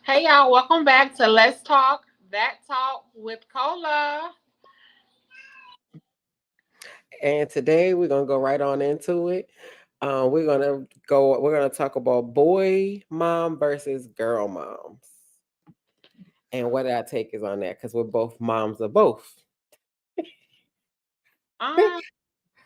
Hey y'all, welcome back to Let's Talk That Talk with Cola. And today we're gonna go right on into it. We're gonna talk about boy mom versus girl moms. And what our take is on that, because we're both moms of both. Um,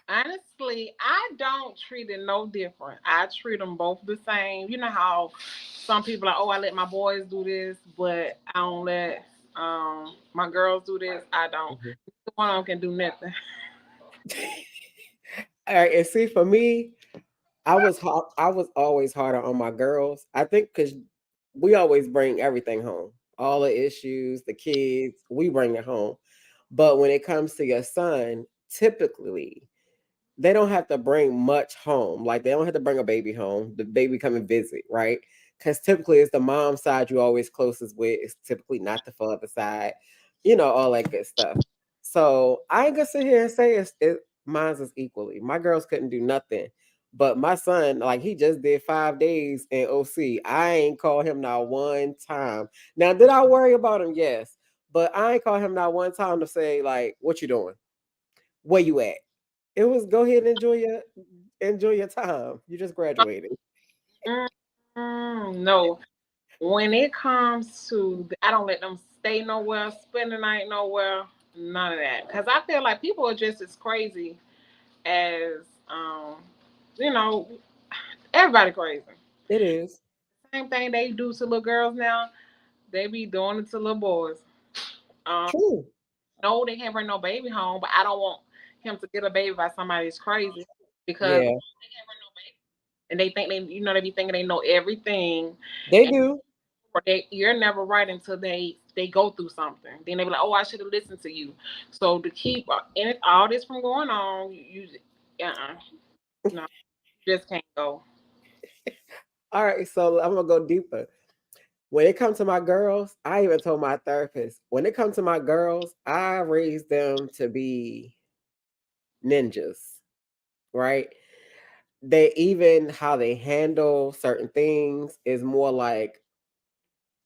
Honestly, I don't treat it no different. I treat them both the same. You know how some people are, oh, I let my boys do this, but I don't let my girls do this. I don't. Mhm. One of them can do nothing. All right, and see, for me, I was always harder on my girls. I think because we always bring everything home, all the issues, the kids, we bring it home. But when it comes to your son, typically they don't have to bring much home. Like they don't have to bring a baby home. The baby come and visit, right? Because typically it's the mom side you always closest with. It's typically not the father side, all that good stuff. So I ain't gonna sit here and say mine's is equally. My girls couldn't do nothing. But my son, like he just did 5 days in OC. I ain't call him not one time. Now, did I worry about him? Yes. But I ain't call him not one time to say, like, what you doing? Where you at? It was go ahead and enjoy your time. You just graduated. No, when it comes to, I don't let them stay nowhere, spend the night nowhere, none of that. Because I feel like people are just as crazy as, you know, everybody crazy. It is. Same thing they do to little girls now, they be doing it to little boys. Um, True. no, they can't bring no baby home, but I don't want him to get a baby by somebody that's crazy because Yeah, and they think they be thinking they know everything, they and do. you're never right until they go through something. Then they be like, oh, I should have listened to you. So to keep all this from going on, no, you just can't go. All right, so I'm gonna go deeper. When it comes to my girls, I even told my therapist, when it comes to my girls, I raised them to be ninjas, right? They even how they handle certain things is more like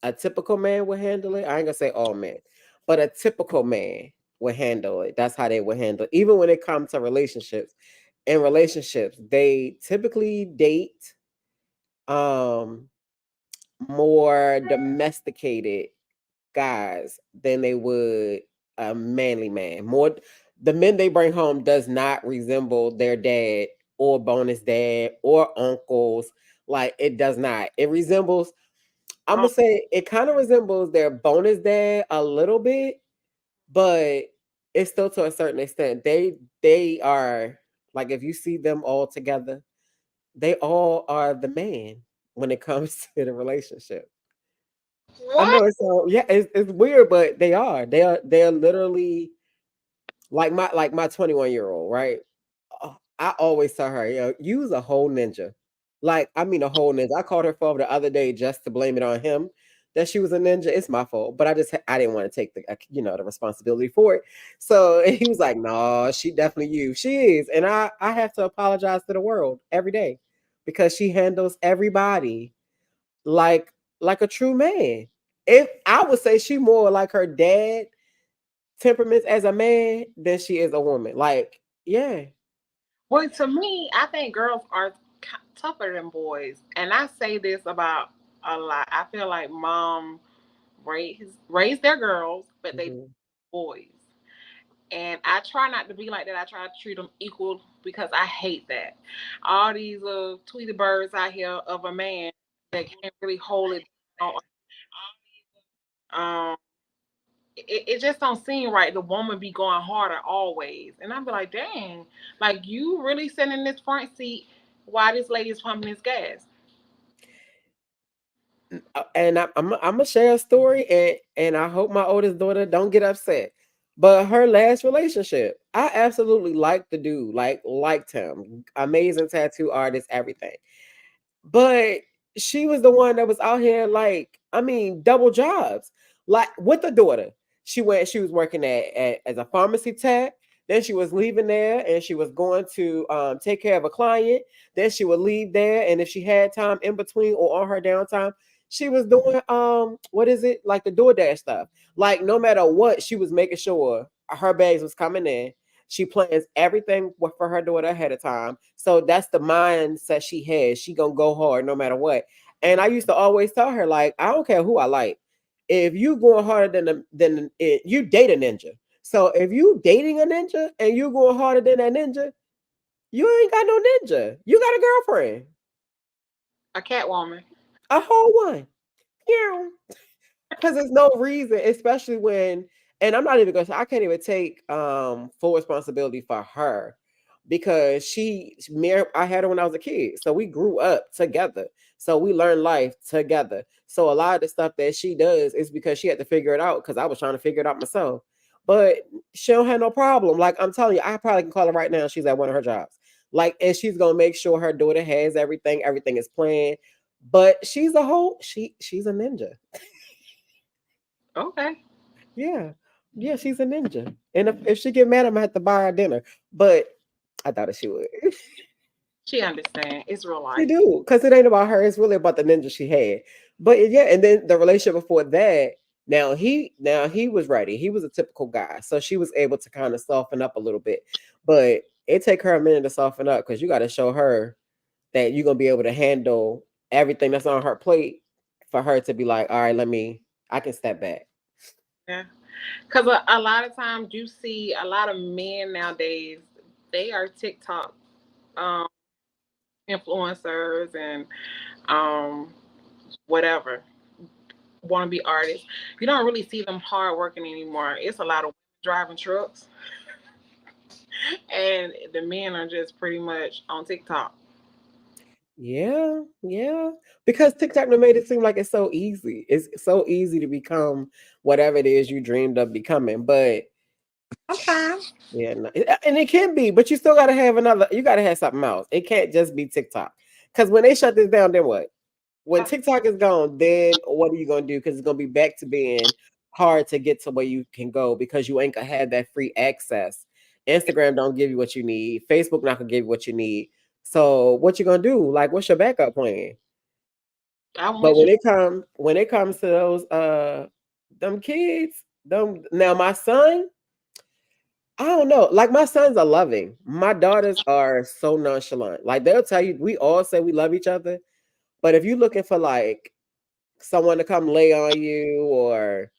a typical man would handle it. I ain't gonna say all men, but a typical man would handle it. That's how they would handle it. Even when it comes to relationships. In relationships, they typically date um more domesticated guys than they would a manly man. More the men they bring home does not resemble their dad or bonus dad or uncles. Like it does not. It resembles I'm Um, gonna say it kind of resembles their bonus dad a little bit, but it's still to a certain extent. They are like if you see them all together, they all are the man when it comes to the relationship. I what? know it's so yeah, it's weird, but they are literally like my 21-year-old, right? I always tell her, use a whole ninja. Like, I mean a whole ninja. I called her father the other day just to blame it on him that she was a ninja. It's my fault, but I didn't want to take the responsibility for it. So he was like, "No, she definitely you. She is," and I have to apologize to the world every day because she handles everybody like like a true man. If I would say she more like her dad temperaments as a man than she is a woman. Like, yeah. Well, to me, I think girls are tougher than boys, and I say this about a lot. I feel like mom raise their girls, but they Mhm. boys. And I try not to be like that. I try to treat them equal because I hate that. All these Tweety birds out here of a man that can't really hold it down. Um, it just don't seem right. The woman be going harder always, and I be like, dang, like you really sitting in this front seat while this lady is pumping this gas. And I'm gonna share a story, and I hope my oldest daughter don't get upset. But her last relationship, I absolutely liked the dude, liked him, amazing tattoo artist, everything. But she was the one that was out here, like, I mean, double jobs, like with the daughter. She was working as a pharmacy tech. Then she was leaving there and she was going to take care of a client. Then she would leave there. And if she had time in between or on her downtime, she was doing what is it? Like the DoorDash stuff. Like no matter what, she was making sure her bags was coming in. She plans everything for her daughter ahead of time. So that's the mindset she has. She gonna go hard no matter what. And I used to always tell her, like, I don't care who I like. If you going harder than it, you date a ninja. So if you dating a ninja and you going harder than that ninja, you ain't got no ninja. You got a girlfriend, A Catwoman. a whole one. Yeah, because there's no reason, especially when, and I'm not even gonna say I can't even take full responsibility for her because I had her when I was a kid. So we grew up together. So we learned life together. So a lot of the stuff that she does is because she had to figure it out because I was trying to figure it out myself. But she don't have no problem. Like I'm telling you, I probably can call her right now. She's at one of her jobs. Like, and she's gonna make sure her daughter has everything, everything is planned. But she's a ninja. Okay. Yeah. Yeah, she's a ninja. And if she get mad, I'm gonna have to buy her dinner. But I thought that she would. She understand. It's real She life. do. Because it ain't about her, it's really about the ninja she had. But yeah, and then the relationship before that, now he was ready. He was a typical guy. So she was able to kind of soften up a little bit. But it take her a minute to soften up because you gotta show her that you're gonna be able to handle everything that's on her plate for her to be like, all right, I can step back. Yeah. Because a lot of times you see a lot of men nowadays, they are TikTok um, influencers and um, whatever, want to be artists. You don't really see them hard working anymore. It's a lot of driving trucks, and the men are just pretty much on TikTok. Yeah, yeah. Because TikTok done made it seem like it's so easy. It's so easy to become whatever it is you dreamed of becoming. But Sometimes. yeah, no, and it can be, but you still gotta have you gotta have something else. It can't just be TikTok. Because when they shut this down, then what? When TikTok is gone, then what are you gonna do? Because it's gonna be back to being hard to get to where you can go because you ain't gonna have that free access. Instagram don't give you what you need. Facebook not gonna give you what you need. So what you gonna do? Like, what's your backup plan? I'm But with you. when it comes to those them kids, them now my son, I don't know. Like my sons are loving. My daughters are so nonchalant. Like they'll tell you, we all say we love each other, but if you're looking for like someone to come lay on you or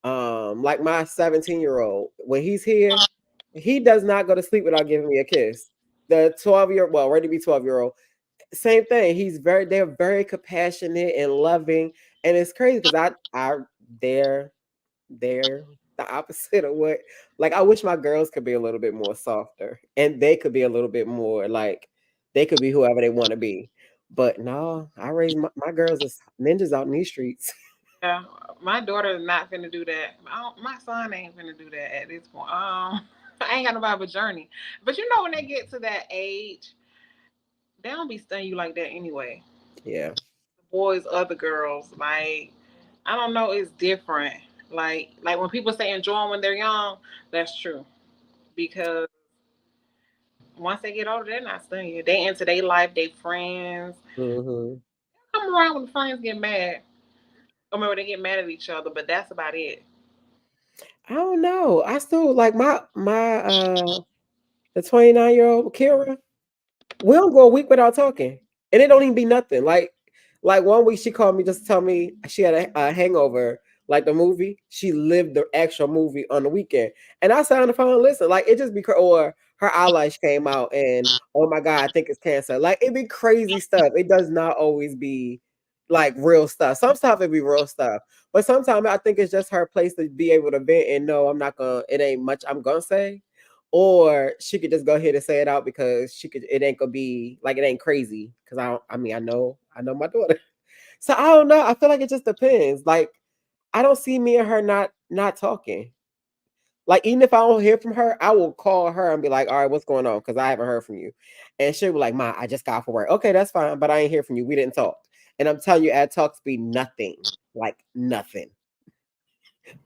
like my 17-year-old, when he's here, he does not go to sleep without giving me a kiss. The 12-year, well, ready to be 12-year-old, same thing. They're very compassionate and loving. And it's crazy because they're the opposite of what, like, I wish my girls could be a little bit more softer and they could be a little bit more like they could be whoever they want to be. But no, I raised my girls as ninjas out in these streets. Yeah, my daughter is not finna do that. My son ain't finna do that at this point. I ain't got nobody but journey. But you know when they get to that age, they don't be stunning you like that anyway. Yeah. Boys, other girls, like I don't know, it's different. Like when people say enjoy 'em when they're young, that's true. Because once they get older, they're not stunning you. They into their life, they friends. Hmm. Come around when the friends get mad. I mean, when they get mad at each other, but that's about it. I don't know. I still like my the 29-year-old Kira. We don't go a week without talking, and it don't even be nothing. Like one week she called me just to tell me she had a hangover, like the movie. She lived the actual movie on the weekend, and I sat on the phone and listened. Like it just be or her eyelash came out, and oh my god, I think it's cancer. Like it be crazy stuff. It does not always be like real stuff. Some stuff it be real stuff, but sometimes I think it's just her place to be able to vent and no, I'm not gonna. It ain't much I'm gonna say or she could just go ahead and say it out because it ain't gonna be like it ain't crazy because I mean I know my daughter. So I don't know, I feel like it just depends. Like I don't see me and her not talking. Like even if I don't hear from her, I will call her and be like, all right, what's going on, because I haven't heard from you. And she'll be like, Ma, I just got off of work. Okay, that's fine, but I ain't hear from you, we didn't talk. And I'm telling you, at talks be nothing, like nothing,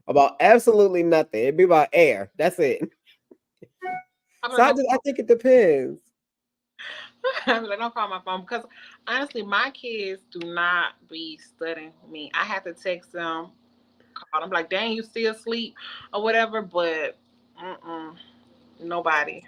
about absolutely nothing. It'd be about air, that's it. I'm So like, don't, I think it depends. I'm like, don't call my phone because honestly, my kids do not be studying me. I have to text them, call them like, dang, you still asleep or whatever, but nobody.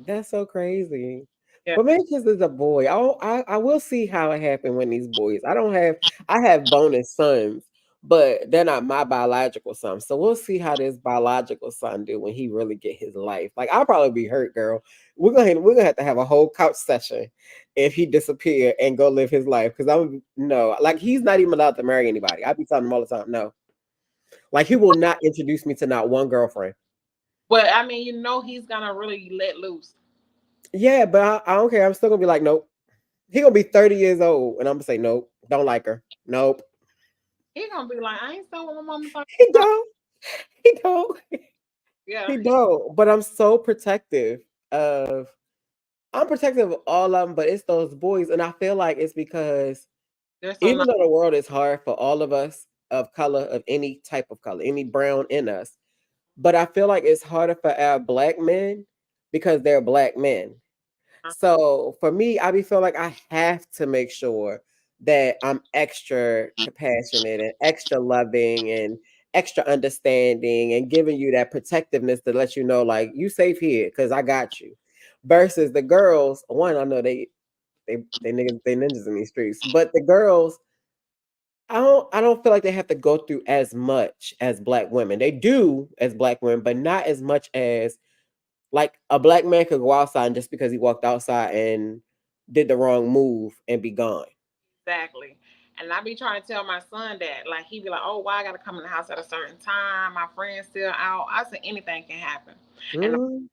That's so crazy. Yeah, But maybe because it's a boy. I will see how it happened when these boys. I have bonus sons, but they're not my biological sons. So we'll see how this biological son do when he really get his life. Like I'll probably be hurt, girl. We're gonna have to have a whole couch session if he disappear and go live his life. Because I'm no, like he's not even allowed to marry anybody. I be telling him all the time, no. Like he will not introduce me to not one girlfriend. but I mean, he's gonna really let loose. Yeah, but I don't care. I'm still gonna be like, nope. He gonna be 30 years old, and I'm gonna say, nope, don't like her. Nope. He gonna be like, I ain't so what my mama talking He about. don't. He don't. Yeah, He don't. But I'm so protective of I'm protective of all of them, but it's those boys. And I feel like it's because there's so even not though the world is hard for all of us of color, of any type of color, any brown in us, but I feel like it's harder for our black men because they're black men. So for me, I be feel like I have to make sure that I'm extra compassionate and extra loving and extra understanding and giving you that protectiveness to let you know, like, you safe here because I got you. Versus the girls, one, I know they ninjas in these streets, but the girls, I don't feel like they have to go through as much as black women. They do as black women, but not as much as like a black man could go outside and just because he walked outside and did the wrong move and be gone. exactly. And I be trying to tell my son that, like, he be like, "Oh, why I gotta come in the house at a certain time? My friend's still out." I said, "Anything can happen." And the Mhm.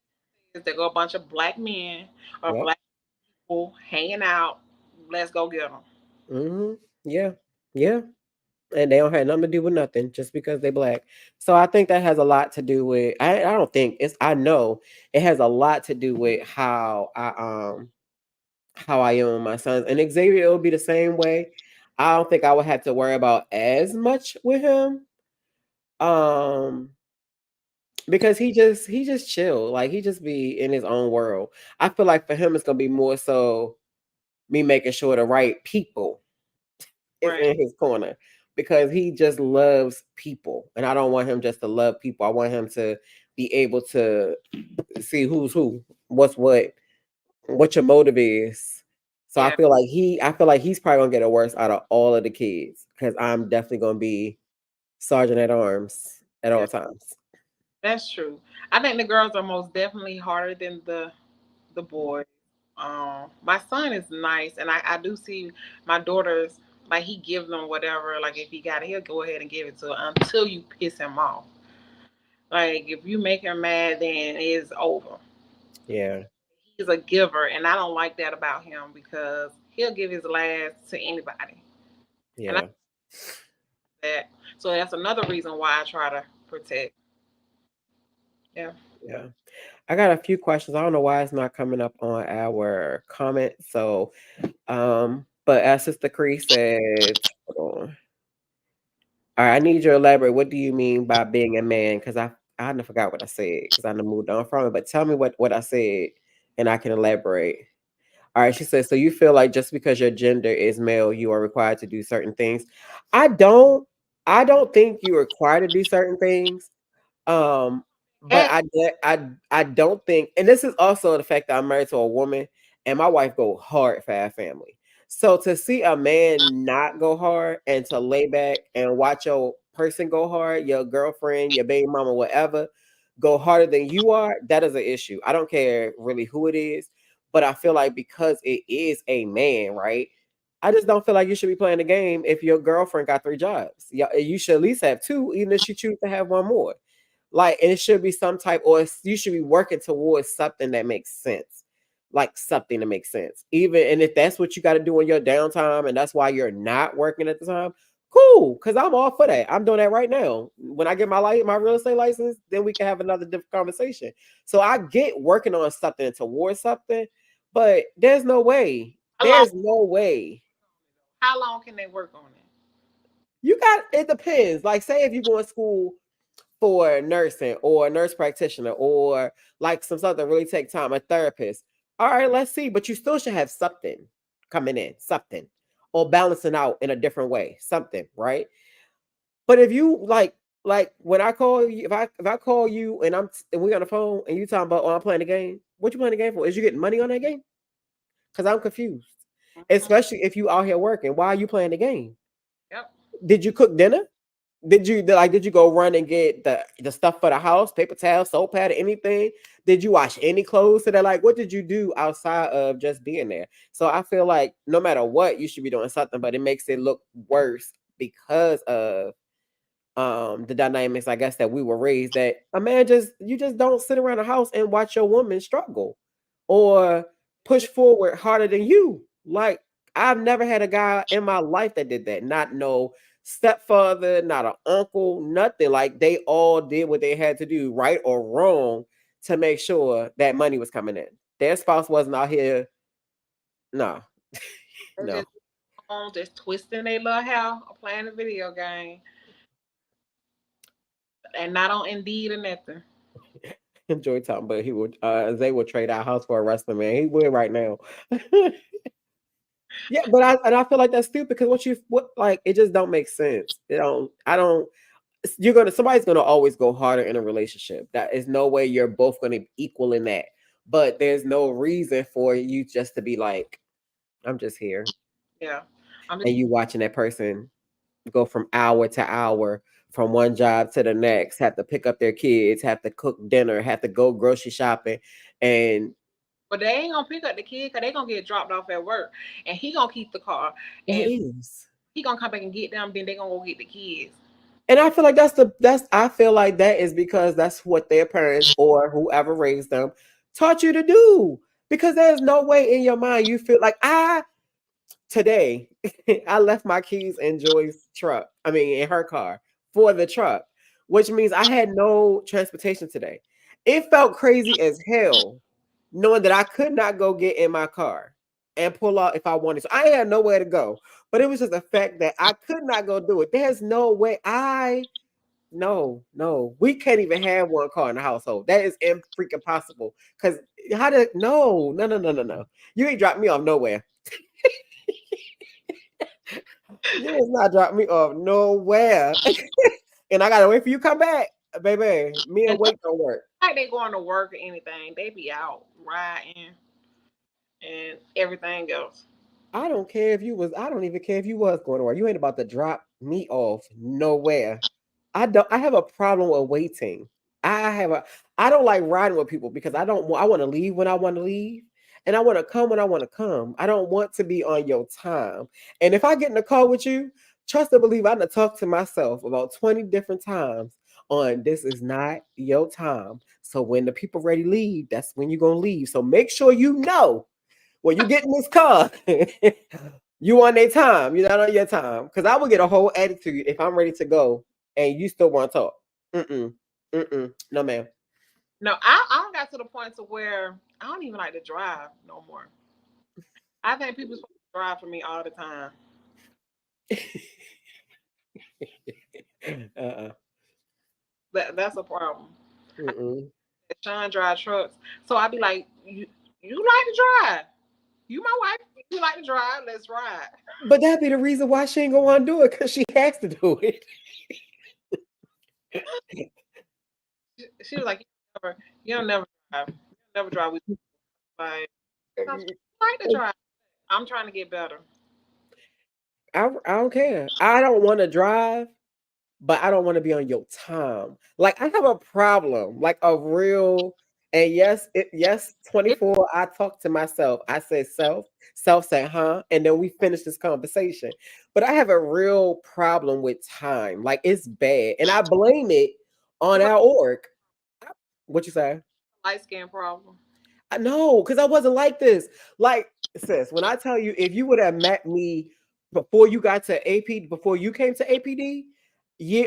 is there go a bunch of black men or Yep. black people hanging out. Let's go get them. Mhm. Yeah. Yeah. And they don't have nothing to do with nothing just because they black. So I think that has a lot to do with I don't think it's I know it has a lot to do with how I am with my sons. And Xavier it will be the same way. I don't think I would have to worry about as much with him. Um because he just chill. Like he just be in his own world. I feel like for him it's gonna be more so me making sure the right people is Right. in his corner because he just loves people. And I don't want him just to love people. I want him to be able to see who's who, what's what your motive is. So Yeah, I feel like he's probably gonna get a worse out of all of the kids because I'm definitely gonna be sergeant at arms at yeah, all times. that's true. I think the girls are most definitely harder than the boys. My son is nice, and I do see my daughters like he gives them whatever. Like if he got it, he'll go ahead and give it to her until you piss him off. Like if you make him mad, then it's over. Yeah, He's a giver, and I don't like that about him because he'll give his last to anybody, and I yeah, that. So that's another reason why I try to protect. Yeah. yeah. I got a few questions. I don't know why it's not coming up on our comment. So, but as Sister Cree said, hold on. All right, I need you to elaborate. What do you mean by being a man? Because I done forgot what I said because I done moved on from it. But tell me what I said, and I can elaborate. All right, she says, so you feel like just because your gender is male, you are required to do certain things. I don't. I don't think you're required to do certain things. Um, but And I don't think, and this is also the fact that I'm married to a woman, and my wife go hard for our family. So to see a man not go hard and to lay back and watch your person go hard, your girlfriend, your baby mama, whatever, go harder than you are, that is an issue. I don't care really who it is, but I feel like because it is a man, right? I just don't feel like you should be playing the game if your girlfriend got 3 jobs. Yeah, you should at least have two, even if she choose to have one more. Like, and it should be some type, or you should be working towards something that makes sense. Like something that makes sense. Even and if that's what you got to do in your downtime, and that's why you're not working at the time, cool. Cause I'm all for that. I'm doing that right now. When I get my real estate license, then we can have another different conversation. So I get working on something towards something, but there's no way. how long? There's no way. How long can they work on it? You got it depends. Like, say if you go to school for nursing or a nurse practitioner or like some stuff that really take time, a therapist. All right, let's see. But you still should have something coming in, something, or balancing out in a different way, something, right? But if you like when I call you, if I call you and we on the phone and you talking about, oh, I'm playing the game. What you playing the game for? Is you getting money on that game? Because I'm confused. Mhm. Especially if you out here working. Why are you playing the game? Yep. Did you cook dinner? Did you go run and get the stuff for the house, paper towel, soap pad, anything? Did you wash any clothes? So they're like, what did you do outside of just being there? So I feel like no matter what, you should be doing something, but it makes it look worse because of the dynamics, I guess, that we were raised, that a man just you just don't sit around the house and watch your woman struggle or push forward harder than you. Like, I've never had a guy in my life that did that. Not no stepfather, not an uncle, nothing. Like, they all did what they had to do, right or wrong, to make sure that money was coming in. Their spouse wasn't out here. No. They No. just on just twisting their little hair or playing a video game and not on Indeed or nothing. Enjoy talking, but he would they would trade our house for a wrestler, man. He would right now. Yeah, but I feel like that's stupid because what like it just don't make sense. It don't I don't you're gonna somebody's gonna always go harder in a relationship. That is no way you're both gonna equal in that. But there's no reason for you just to be like, I'm just here. Yeah. I'm just And you watching that person go from hour to hour, from one job to the next, have to pick up their kids, have to cook dinner, have to go grocery shopping. And but they ain't gonna pick up the kid because they gonna get dropped off at work and he gonna keep the car it and is. he gonna come back and get them, then they gonna go get the kids. And I feel like that's I feel like that is because that's what their parents or whoever raised them taught you to do. Because there's no way in your mind you feel like today I left my keys in Joy's truck. I mean in her car for the truck, which means I had no transportation today. It felt crazy as hell knowing that I could not go get in my car and pull out if I wanted. So I had nowhere to go. But it was just the fact that I could not go do it. There's no way no, no, we can't even have one car in the household. That is freaking possible. Cause no. You ain't drop me off nowhere. You is not drop me off nowhere. And I gotta wait for you to come back, baby. Me and And wait don't work. like they going to work or anything, they be out riding and everything else. I don't care if you was. I don't even care if you was going to work. You ain't about to drop me off nowhere. I don't. I have a problem with waiting. I have a. I don't like riding with people because I don't. I want to leave when I want to leave, and I want to come when I want to come. I don't want to be on your time. And if I get in the car with you, trust and believe, I done talk to myself about 20 different times on this is not your time. So when the people ready to leave, that's when you're gonna leave. So make sure you know when you get in this car, you on their time. You're not on your time. Because I will get a whole attitude if I'm ready to go and you still want to talk. Mm-mm. Mm-mm. No, ma'am. No, I don't got to the point to where I don't even like to drive no more. I think people supposed to drive for me all the time. Uh-uh. That's a problem. Mm-mm. Sean drive trucks, so I be like, you like to drive? You my wife? You like to drive? Let's ride. But that'd be the reason why she ain't gonna want to do it, because she has to do it. She was like, you don't never drive. You don't never drive. We like, I like to drive. I'm trying to get better. I don't care. I don't want to drive, but I don't want to be on your time. Like, I have a problem, like a real, and yes, It, 24. I talk to myself. I said self said, huh? And then we finish this conversation. But I have a real problem with time. Like, it's bad. And I blame it on it's a our org. What you say? light skin problem. I know, because I wasn't like this. Like, sis, when I tell you, if you would have met me before you got to AP, before you came to APD,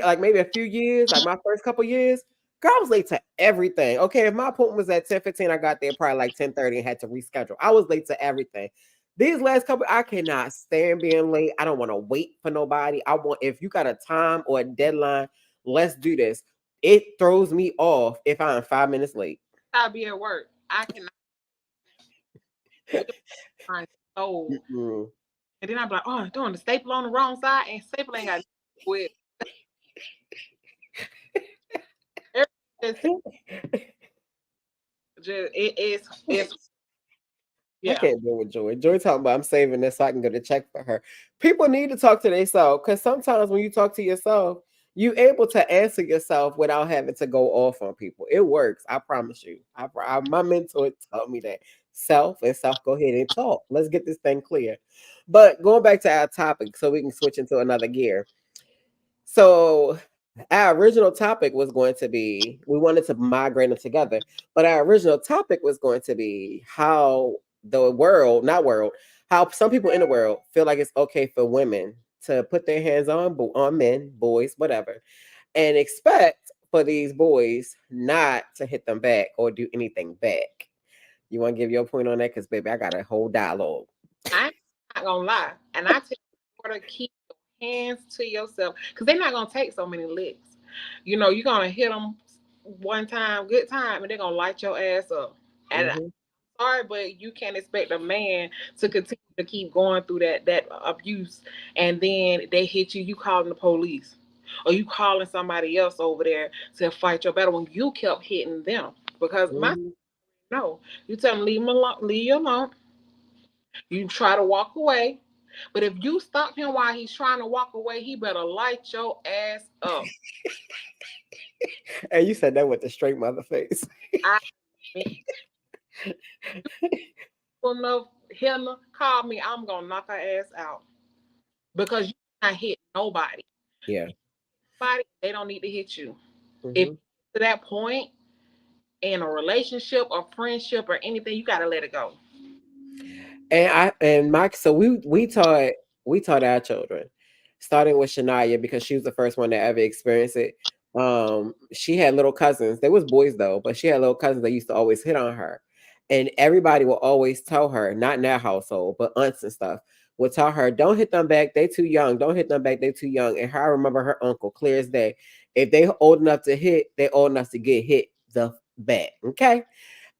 like maybe a few years, like my first couple years, girl, I was late to everything. Okay, if my appointment was at 10:15, I got there probably like 10:30 and had to reschedule. I was late to everything. These last couple, I cannot stand being late. I don't want to wait for nobody. I want, if you got a time or a deadline, let's do this. it throws me off if I'm 5 minutes late. I'll be at work. I cannot find so. Mm-mm. And then I'm like, oh, doing the staple on the wrong side, and staple ain't got nothing to do with everything. Just it's I yeah. can't deal with Joy. Joy talking about I'm saving this so I can get a check for her. People need to talk to themselves because sometimes when you talk to yourself, you able to answer yourself without having to go off on people. It works. I promise you. My mentor taught me that. Self and self, go ahead and talk. Let's get this thing clear. But going back to our topic so we can switch into another gear. So our original topic was going to be we wanted to migrate them together, but our original topic was going to be how the world, not world, how some people in the world feel like it's okay for women to put their hands on men, boys, whatever, and expect for these boys not to hit them back or do anything back. You want to give your point on that? Because baby, I got a whole dialogue. I'm not gonna lie, and I tell you to keep your hands to yourself because they're not gonna take so many licks. You know, you're gonna hit them one time, good time, and they're gonna light your ass up. And Hmm. sorry, but you can't expect a man to continue to keep going through that abuse, and then they hit you. You calling the police, or you calling somebody else over there to fight your battle when you kept hitting them. Because my Hmm. no, you tell them leave him alone, leave you alone. You try to walk away, but if you stop him while he's trying to walk away, he better light your ass up. And you said that with a straight mother face. I mean, enough Hannah call me, I'm gonna knock her ass out because you not hit nobody. Yeah. Nobody, they don't need to hit you. If Hmm. to that point in a relationship or friendship or anything, you gotta let it go. And Mike, so we taught our children, starting with Shania because she was the first one to ever experience it. She had little cousins. They was boys though, but she had little cousins that used to always hit on her, and everybody will always tell her, not in their household, but aunts and stuff would tell her, "Don't hit them back. They too young. Don't hit them back. They too young." And her, I remember her uncle clear as day. If they old enough to hit, they old enough to get hit the back. Okay.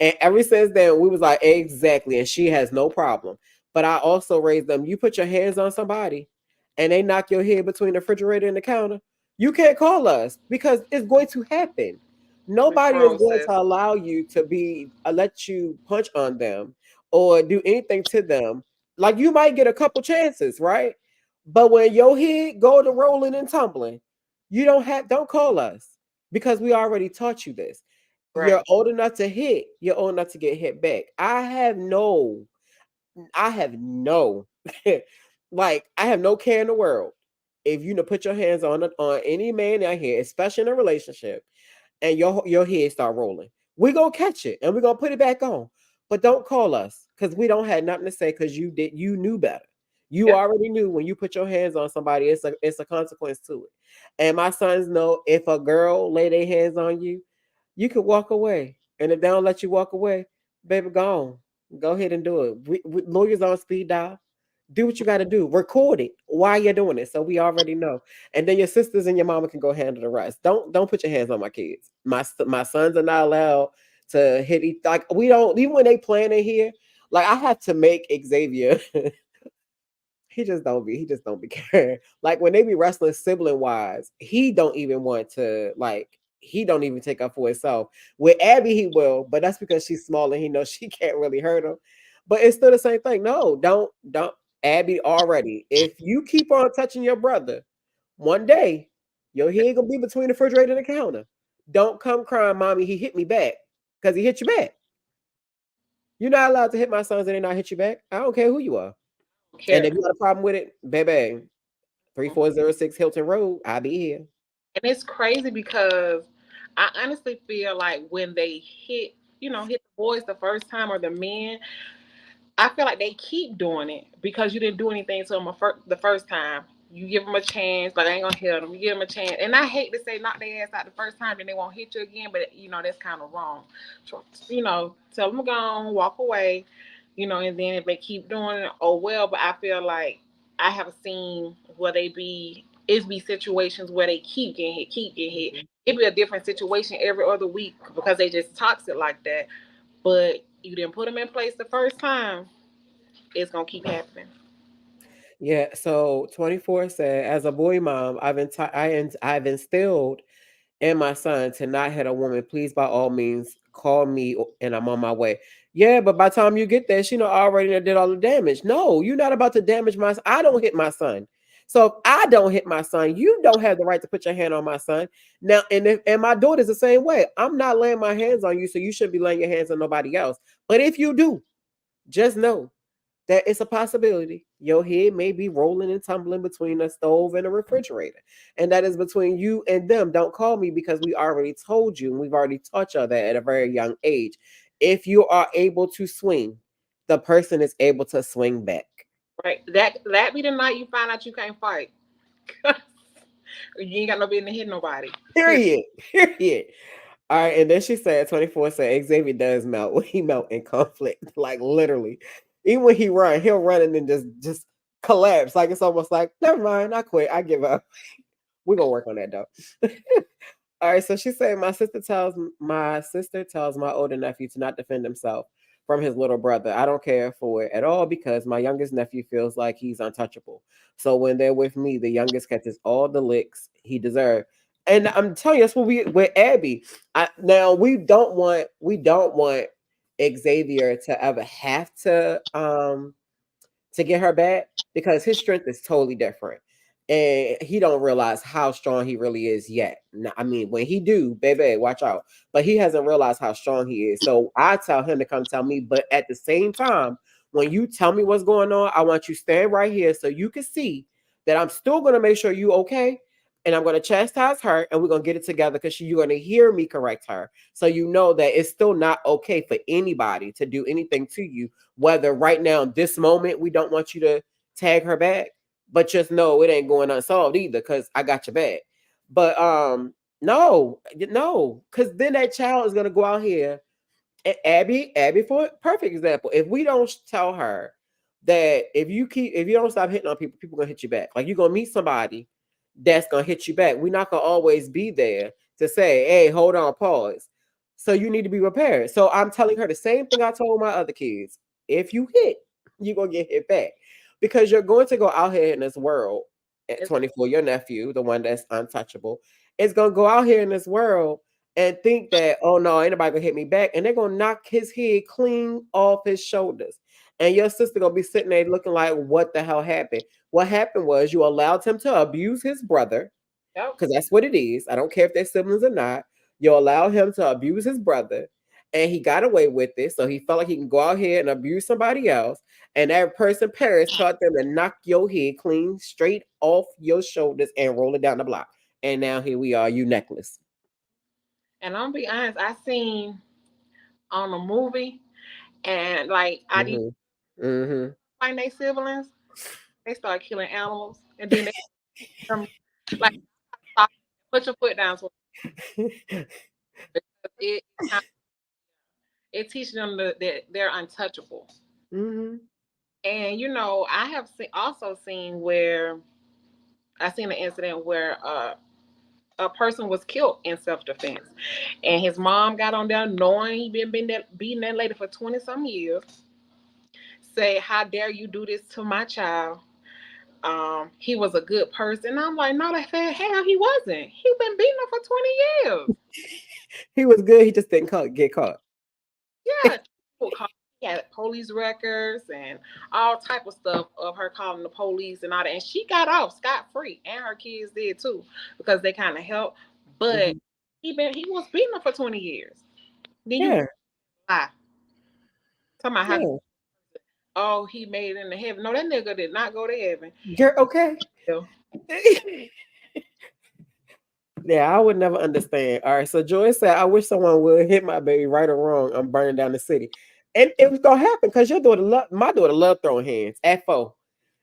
And ever since then, we was like, exactly. And she has no problem. But I also raised them. You put your hands on somebody and they knock your head between the refrigerator and the counter, you can't call us because it's going to happen. Be Nobody is going process. to allow you to be let you punch on them or do anything to them. Like you might get a couple chances, right? But when your head go to rolling and tumbling, you don't call us because we already taught you this. You're Right. old enough to hit, you're old enough to get hit back. I have no like I have no care in the world if you to put your hands on any man out here, especially in a relationship, and your head start rolling. We gonna catch it and we're gonna put it back on. But don't call us because we don't have nothing to say because you knew better. You Yeah. already knew when you put your hands on somebody, it's a consequence to it. And my sons know if a girl lay their hands on you, you could walk away. And if they don't let you walk away, baby, go on. Go ahead and do it. Lawyers on speed dial. Do what you got to do. Record it while you're doing it, so we already know. And then your sisters and your mama can go handle the rest. Don't put your hands on my kids. My sons are not allowed to hit. Like we don't even when they playing in here. Like I have to make Xavier. He just don't be caring. Like when they be wrestling sibling wise, he don't even want to like he don't even take up for himself. With Abby, he will, but that's because she's small and he knows she can't really hurt him. But it's still the same thing. No, don't Abby already. If you keep on touching your brother, one day your head gonna be between the refrigerator and the counter. Don't come crying, mommy. He hit me back because he hit you back. You're not allowed to hit my sons and they not hit you back. I don't care who you are. Don't And care. if you got a problem with it, baby, 3406 Hilton Road. I'll be here. And it's crazy because I honestly feel like when they hit the boys the first time or the men, I feel like they keep doing it because you didn't do anything to them the first time. You give them a chance, like I ain't gonna hit them. You give them a chance, and I hate to say knock their ass out the first time, then they won't hit you again. But that's kind of wrong. So, tell them to go on, walk away. And then if they keep doing it, oh well. But I feel like I have seen where they be. It be situations where they keep getting hit, keep getting hit. Mhm. It be a different situation every other week because they just toxic like that. But you didn't put them in place the first time, it's gonna keep happening. Yeah, so 24 said, as a boy mom, I've instilled and my son to not hit a woman. Please, by all means, call me and I'm on my way. Yeah, but by the time you get there, she know already done did all the damage. No, you're not about to damage my son. I don't hit my son. So if I don't hit my son, you don't have the right to put your hand on my son. Now, and my daughter's the same way. I'm not laying my hands on you, so you shouldn't be laying your hands on nobody else. But if you do, just know that it's a possibility your head may be rolling and tumbling between a stove and a refrigerator. And that is between you and them. Don't call me because we already told you and we've already taught you that at a very young age. If you are able to swing, the person is able to swing back. Right? That be the night you find out you can't fight. You ain't got no business hitting nobody. Period. Period. Period. All right, and then she said 24 said Xavier does melt when he melt in conflict. Like literally. Even when he run, he'll run and then just collapse. Like it's almost like, never mind, I quit. I give up. We're gonna work on that though. All right, so she said my sister tells my older nephew to not defend himself from his little brother. I don't care for it at all because my youngest nephew feels like he's untouchable. So when they're with me, the youngest catches all the licks he deserves. And I'm telling you, that's what we with Abby. Now we don't want Xavier to ever have to get her back because his strength is totally different. And he don't realize how strong he really is yet. I mean, when he do, baby, watch out. But he hasn't realized how strong he is. So I tell him to come tell me. But at the same time, when you tell me what's going on, I want you stand right here so you can see that I'm still going to make sure you okay. And I'm going to chastise her and we're going to get it together because you're going to hear me correct her. So you know that it's still not okay for anybody to do anything to you, whether right now, this moment, we don't want you to tag her back, but just know it ain't going unsolved either because I got your back. But no, because then that child is gonna go out here. Abby, for perfect example, if we don't tell her that if you don't stop hitting on people, people gonna hit you back. Like you're gonna meet somebody that's gonna hit you back. We're not gonna always be there to say, hey, hold on, pause. So you need to be prepared. So I'm telling her the same thing I told my other kids. If you hit, you're gonna get hit back. Because you're going to go out here in this world at 24, your nephew, the one that's untouchable, is gonna go out here in this world and think that, oh no, ain't nobody gonna hit me back. And they're gonna knock his head clean off his shoulders. And your sister gonna be sitting there looking like, what the hell happened? What happened was you allowed him to abuse his brother, Yep. because that's what it is. I don't care if they're siblings or not. You allow him to abuse his brother, and he got away with it. So he felt like he can go out here and abuse somebody else. And that person, Paris, taught them to knock your head clean straight off your shoulders and roll it down the block. And now here we are, you necklace. And I'm gonna be honest, I seen on a movie and like I did Mm-hmm. Mm-hmm. find their siblings, they start killing animals and then they come like stop, put your foot down so it it teaches them that they're untouchable. Mm-hmm. And I have also seen where I seen an incident where a person was killed in self defense, and his mom got on there knowing he been beating that lady for 20 some years. Say, how dare you do this to my child? He was a good person. I'm like, no, that hell he wasn't. He been beating her for 20 years. He was good. He just didn't get caught. Yeah, he had police records and all type of stuff of her calling the police and all that, and she got off scot free, and her kids did too because they kind of helped. But Mm-hmm. he was beating her for 20 years. Then you Yeah. lie talking about how Yeah. he made it into heaven. No, that nigga did not go to heaven. You're okay. Yeah. Yeah, I would never understand. All right, so Joy said, "I wish someone would hit my baby, right or wrong. I'm burning down the city," and it was gonna happen because my daughter love throwing hands at four,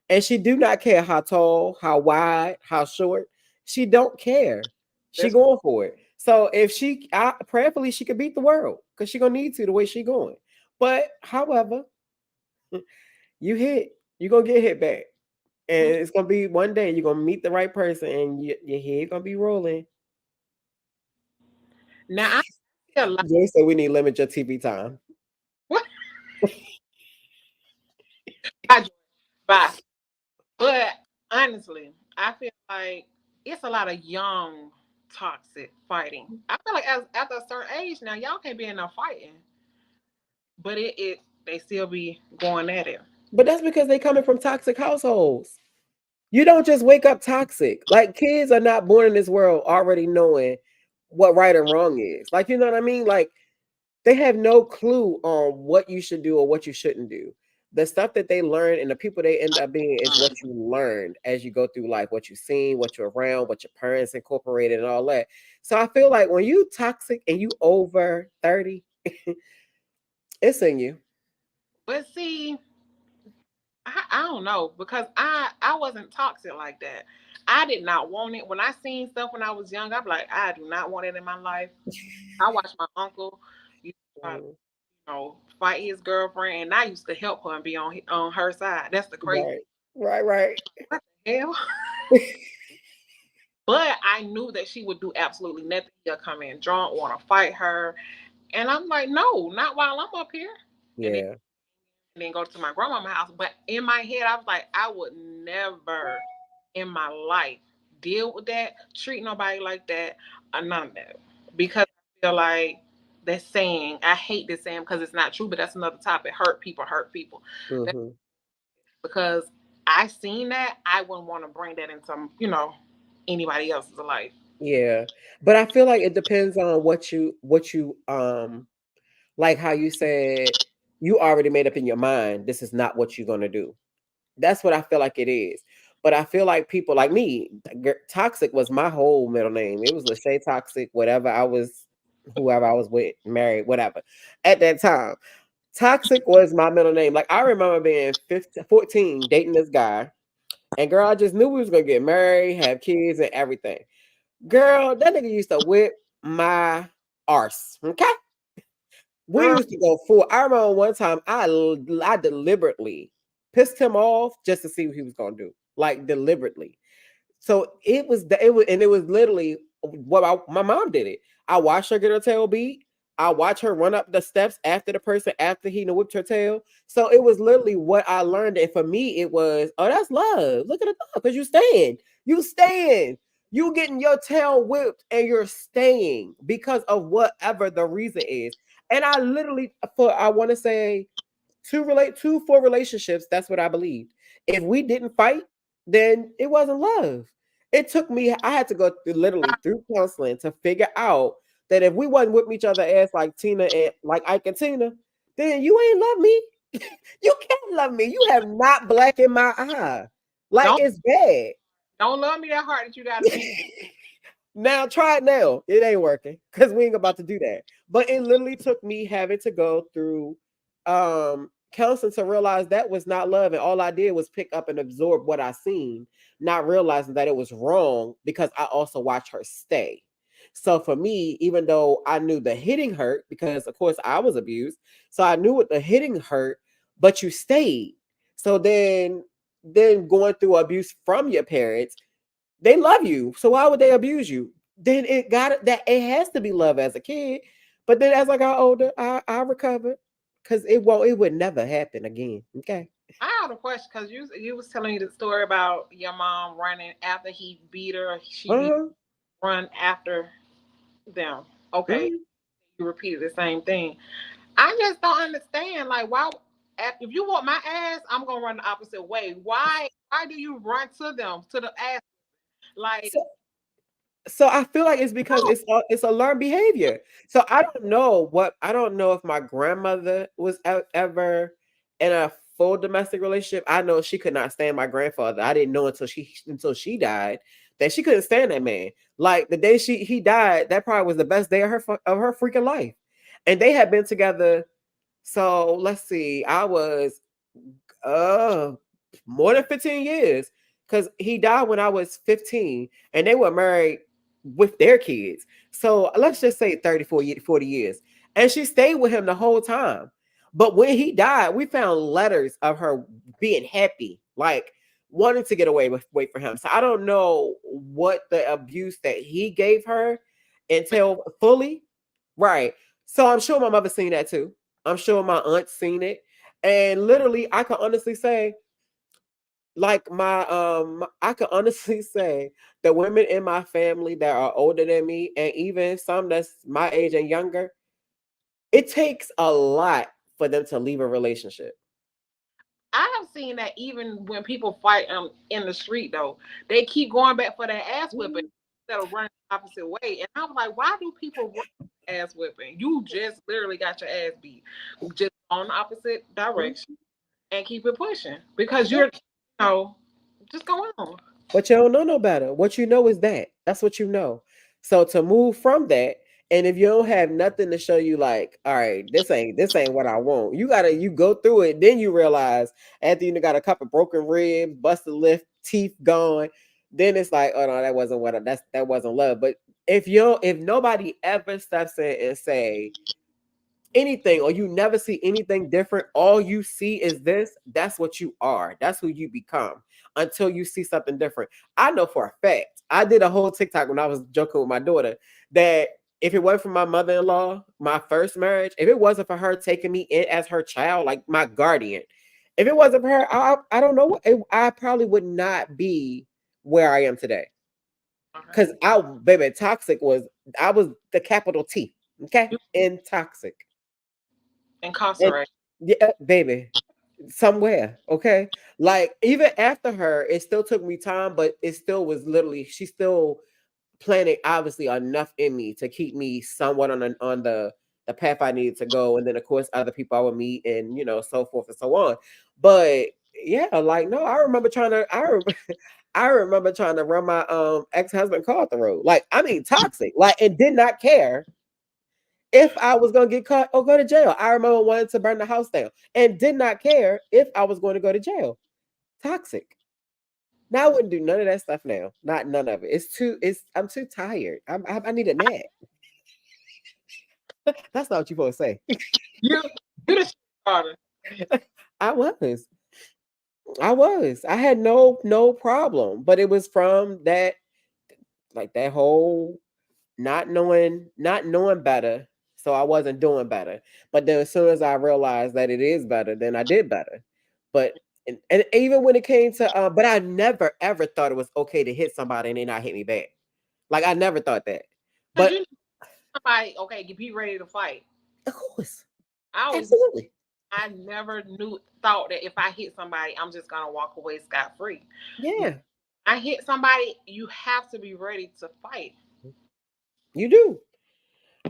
and she do not care how tall, how wide, how short. She don't care. She That's going for it. So if prayerfully she could beat the world because she gonna need to the way she going. But however, you hit, you gonna get hit back. And it's gonna be one day you're gonna meet the right person, and your head gonna be rolling. Now I feel like Jay said we need to limit your TV time. what I bye. But honestly, I feel like it's a lot of young toxic fighting. I feel like as after a certain age now, y'all can't be in no fighting. But it they still be going at it. But that's because they coming from toxic households. You don't just wake up toxic. Like kids are not born in this world already knowing what right and wrong is. Like you know what I mean? Like they have no clue on what you should do or what you shouldn't do. The stuff that they learn and the people they end up being is what you learned as you go through life, what you've seen, what you're around, what your parents incorporated, and all that. So I feel like when you toxic and you over 30, it's in you. But see, I don't know because I wasn't toxic like that. I did not want it. When I seen stuff when I was young, I'm like, I do not want it in my life. I watched my uncle, you Mm, know, fight his girlfriend, and I used to help her and be on her side. That's the crazy. right, right, right. What the hell? But I knew that she would do absolutely nothing. He'll come in drunk, want to fight her, and I'm like, no, not while I'm up here. And then, Yeah. and then go to my grandmama's house. But in my head, I was like, I would never in my life deal with that, treat nobody like that, or none of that. Because I feel like that saying, I hate this saying because it's not true, but that's another topic. Hurt people, hurt people. Hmm. Because I seen that, I wouldn't want to bring that into, anybody else's life. Yeah. But I feel like it depends on what you like how you said you already made up in your mind this is not what you're gonna do. That's what I feel like it is. But I feel like people like me, toxic was my whole middle name. It was Lachey Toxic, whatever I was, whoever I was with, married, whatever. At that time, Toxic was my middle name. Like I remember being 15, 14, dating this guy, and girl, I just knew we was gonna get married, have kids, and everything. Girl, that nigga used to whip my arse. Okay, we Girl, used to go full. I remember one time I deliberately pissed him off just to see what he was gonna do, like deliberately. So it was literally what my mom did it. I watched her get her tail beat. I watched her run up the steps after the person after he done whipped her tail. So it was literally what I learned. And for me, it was, oh, that's love. Look at the dog, because you getting your tail whipped and you're staying because of whatever the reason is. And I literally, for I want to say, two for relationships, that's what I believed. If we didn't fight, then it wasn't love. It took me, I had to go through literally through counseling to figure out that if we wasn't whipping each other ass like Tina and like Ike and Tina, then you ain't love me. You can't love me. You have not black in my eye. Like don't it's bad. don't love me that hard that you gotta be. Now try it now. It ain't working because we ain't about to do that. But it literally took me having to go through counseling to realize that was not love. And all I did was pick up and absorb what I seen, not realizing that it was wrong because I also watched her stay. So for me, even though I knew the hitting hurt, because of course I was abused, so I knew what the hitting hurt, but you stayed. So then going through abuse from your parents, they love you. So why would they abuse you? Then it got it that it has to be love as a kid. But then as I got older, I recovered because it would never happen again. Okay. I have a question because you was telling me the story about your mom running after he beat her. She beat Uh-huh. run after them. Okay, Mhm. you repeated the same thing. I just don't understand. Like, why? If you want my ass, I'm gonna run the opposite way. Why? Why do you run to them to the ass? Like, So so I feel like it's because no, it's a learned behavior. So I don't know if my grandmother was ever in a full domestic relationship. I know she could not stand my grandfather. I didn't know until she died that she couldn't stand that man. Like the day he died, that probably was the best day of her freaking life. And they had been together. So let's see, I was uh more than 15 years because he died when I was 15 and they were married with their kids. So let's just say 34 40 years. And she stayed with him the whole time. But when he died, we found letters of her being happy. Like wanting to get away from him. So I don't know what the abuse that he gave her until fully. Right. So I'm sure my mother seen that too. I'm sure my aunt seen it. And literally I can honestly say, like I can honestly say the women in my family that are older than me, and even some that's my age and younger, it takes a lot for them to leave a relationship. I have seen that even when people fight in the street though, they keep going back for that ass whipping instead of running the opposite way. And I'm like, why do people run ass whipping? You just literally got your ass beat. Just on the opposite direction and keep it pushing. Because you're just go on. But you don't know no better. What you know is that. That's what you know. So to move from that, and if you don't have nothing to show you, like, all right, this ain't what I want. You go through it, then you realize after you got a couple broken ribs, busted lip, teeth gone, then it's like, oh no, that wasn't that wasn't love. But if nobody ever steps in and say anything, or you never see anything different, all you see is this, that's what you are, that's who you become until you see something different. I know for a fact, I did a whole TikTok when I was joking with my daughter that if it wasn't for my mother-in-law, my first marriage, if it wasn't for her taking me in as her child, like my guardian, if it wasn't for her, I don't know what I probably would not be where I am today. Because I was the capital T, okay, and toxic. And Incarcerate. yeah, baby, somewhere, okay? Like even after her, it still took me time, but it still was literally she still planted obviously enough in me to keep me somewhat on the path I needed to go, and then of course other people I would meet, and so forth and so on. But yeah, like no, I remember trying to run my ex-husband car off the road. Like I mean toxic, like and did not care if I was going to get caught or go to jail. I remember wanting to burn the house down and did not care if I was going to go to jail. Toxic. Now I wouldn't do none of that stuff now. Not none of it. I'm too tired. I need a nap. That's not what you're supposed to say. You you the starter. I was. I was. I had no problem. But it was from that, like that whole not knowing better. So I wasn't doing better. But then as soon as I realized that it is better, then I did better. But and even when it came to but I never ever thought it was okay to hit somebody and they not hit me back. Like I never thought that. Because But you somebody, okay, be ready to fight. of course, I always absolutely. I never thought that if I hit somebody, I'm just gonna walk away scot free. Yeah, I hit somebody, you have to be ready to fight. you do.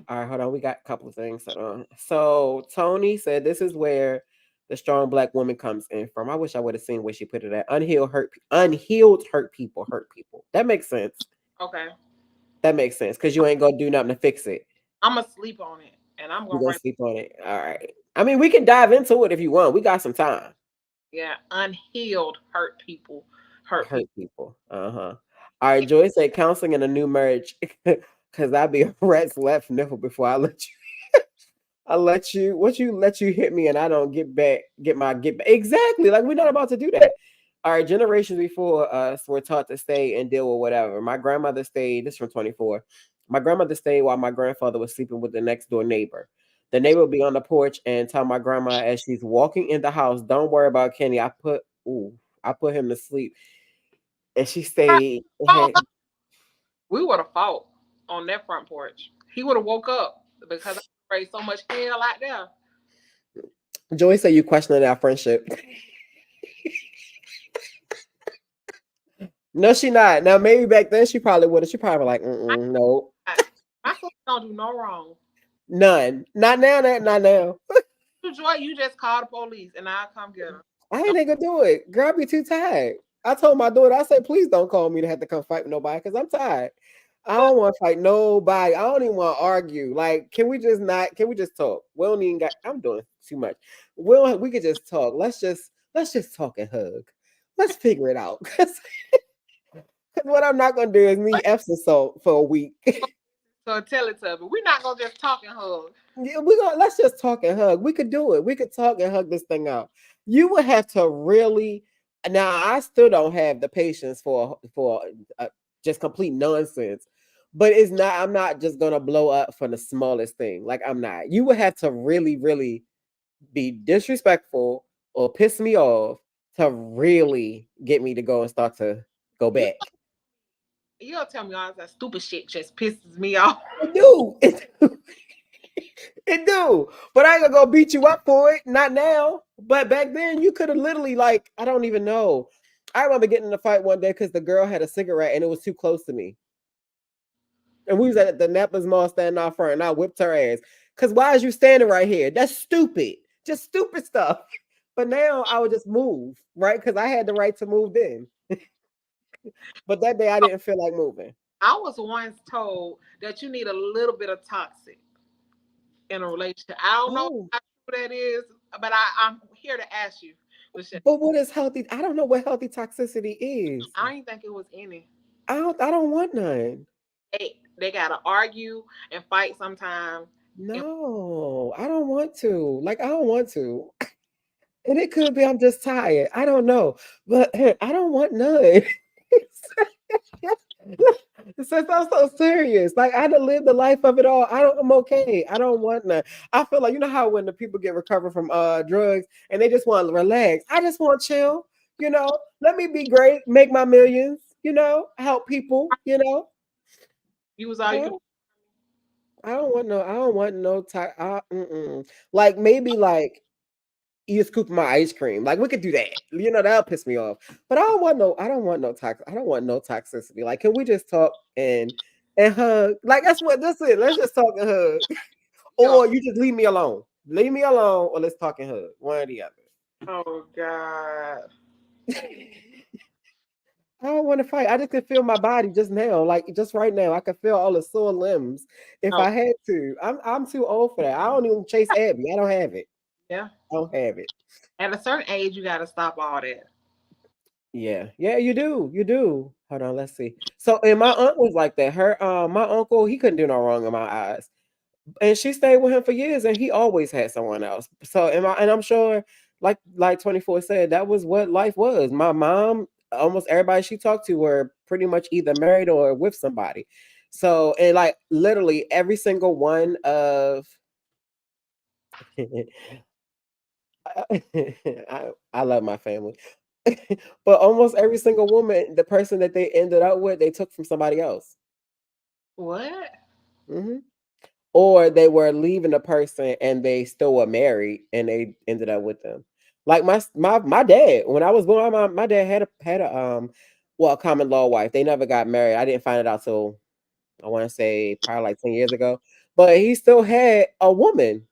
All right, hold on. We got a couple of things. So Tony said this is where the strong black woman comes in from. I wish I would have seen where she put it at. Unhealed hurt people hurt people. That makes sense. Okay. That makes sense because you ain't gonna do nothing to fix it. I'm gonna sleep on it and I'm You gonna gonna write, sleep on it. All right. I mean, we can dive into it if you want. We got some time. yeah, unhealed hurt people hurt Hurt people. people. Uh-huh. All right, Joy said counseling in a new marriage. Cause I'd be a rat's left nipple before I let you hit me and I don't get back. Exactly. Like we're not about to do that. All right, generations before us were taught to stay and deal with whatever. My grandmother stayed, this from 24. My grandmother stayed while my grandfather was sleeping with the next door neighbor. The neighbor would be on the porch and tell my grandma as she's walking in the house, don't worry about Kenny. I put him to sleep. And she stayed. Oh, we would have fought on that front porch. He would have woke up because I sprayed so much hell out there. Joy said you questioning our friendship. No, she not. Now maybe back then she probably would have. She probably like, no, My sister don't do no wrong. none. Not now. Not now. Joy, you just call the police and I'll come get her. I ain't gonna do it. Girl, I be too tired. I told my daughter, I said, please don't call me to have to come fight with nobody because I'm tired. I don't want to fight nobody. I don't even want to argue. Like, can we just talk? We don't even got I'm doing too much. We could just talk. Let's just talk and hug. Let's figure it out. Because what I'm not gonna do is me Epsom salt for a week. So tell it to me. We're not gonna just talk and hug. Yeah, let's just talk and hug. We could do it. We could talk and hug this thing out. You would have to really Now I still don't have the patience for just complete nonsense. But it's not. I'm not just gonna blow up for the smallest thing. Like I'm not. You would have to really, really be disrespectful or piss me off to really get me to go and start to go You back. you'll tell me all that stupid shit just pisses me off. It do. It do. But I ain't gonna go beat you up for it. Not now. But back then you could have literally like, I don't even know. I remember getting in a fight one day because the girl had a cigarette and it was too close to me. And we was at the Napa's Mall standing out front and I whipped her ass. Cause why is you standing right here? That's stupid. Just stupid stuff. But now I would just move, right? Because I had the right to move then. But that day I didn't feel like moving. I was once told that you need a little bit of toxic in a relationship. I don't know Oh, how true that is, but I'm here to ask you. Listen, but what is healthy? I don't know what healthy toxicity is. I didn't think it was any. I don't want none. They gotta argue and fight sometimes. And No, I don't want to. Like I don't want to. And it could be I'm just tired. I don't know. But I don't want none. Since I'm so serious, like I done lived the life of it all. I'm okay. I don't want none. I feel like you know how when the people get recovered from drugs and they just want to relax. I just want chill. Let me be great, make my millions. Help people. you was all I you could. don't, I don't want no. I don't want no time. Like maybe like you scoop my ice cream. Like we could do that. That'll piss me off. But I don't want no toxic. I don't want no toxicity. Like, can we just talk and hug? Like that's it. Let's just talk and hug. Yo, Or you just leave me alone. Leave me alone or let's talk and hug. One or the other. oh God. I don't want to fight. I just can feel my body just now. Like just right now. I can feel all the sore limbs if Oh I had to. I'm too old for that. I don't even chase Abby. I don't have it. yeah. I don't have it. At a certain age, you gotta stop all that. Yeah, yeah, you do, you do. Hold on, let's see. So, and my aunt was like that. My uncle, he couldn't do no wrong in my eyes, and she stayed with him for years, and he always had someone else. So, and I'm sure, like 24 said, that was what life was. My mom, almost everybody she talked to were pretty much either married or with somebody. So, and like literally every single one of, I love my family. But almost every single woman, the person that they ended up with, they took from somebody else. What? Hmm. Or they were leaving a person and they still were married and they ended up with them. Like my dad, when I was born, my dad had a common law wife. They never got married. I didn't find it out till I want to say probably like 10 years ago. But he still had a woman.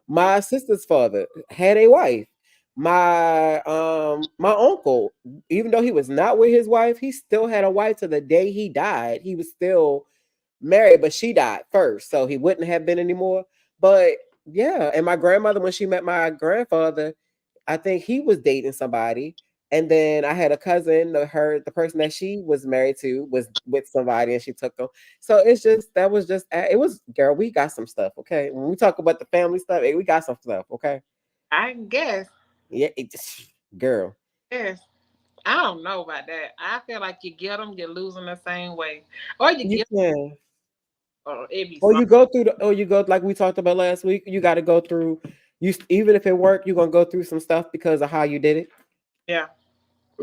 My sister's father had a wife. My uncle, even though he was not with his wife, he still had a wife to the day he died. He was still married, but she died first, so he wouldn't have been anymore. But yeah, and my grandmother, when she met my grandfather, I think he was dating somebody. And then I had a cousin, the person that she was married to was with somebody and she took them. So it's just that was just it was girl, we got some stuff, okay? When we talk about the family stuff, we got some stuff, okay? I guess. Yeah, it just girl. Yes. I don't know about that. I feel like you get them, you lose them the same way, or you You get, can. or it be Or some. you go through or you go like we talked about last week, you gotta go through even if it worked, you're gonna go through some stuff because of how you did it. Yeah.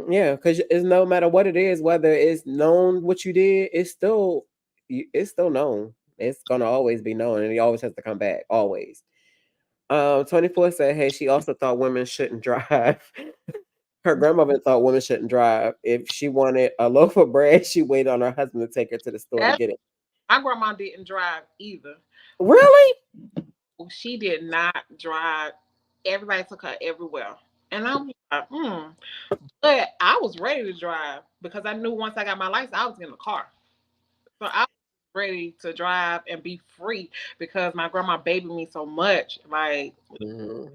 Yeah, because it's no matter what it is, whether it's known what you did, it's still known. It's gonna always be known, and it always has to come back. Always. 24 said, "Hey, she also thought women shouldn't drive." Her grandmother thought women shouldn't drive. If she wanted a loaf of bread, she waited on her husband to take her to the store to That, get it. my grandma didn't drive either. Really? She did not drive. Everybody took her everywhere. And I'm like, But I was ready to drive because I knew once I got my license, I was in the car. So I was ready to drive and be free because my grandma babied me so much. Like, Mhm.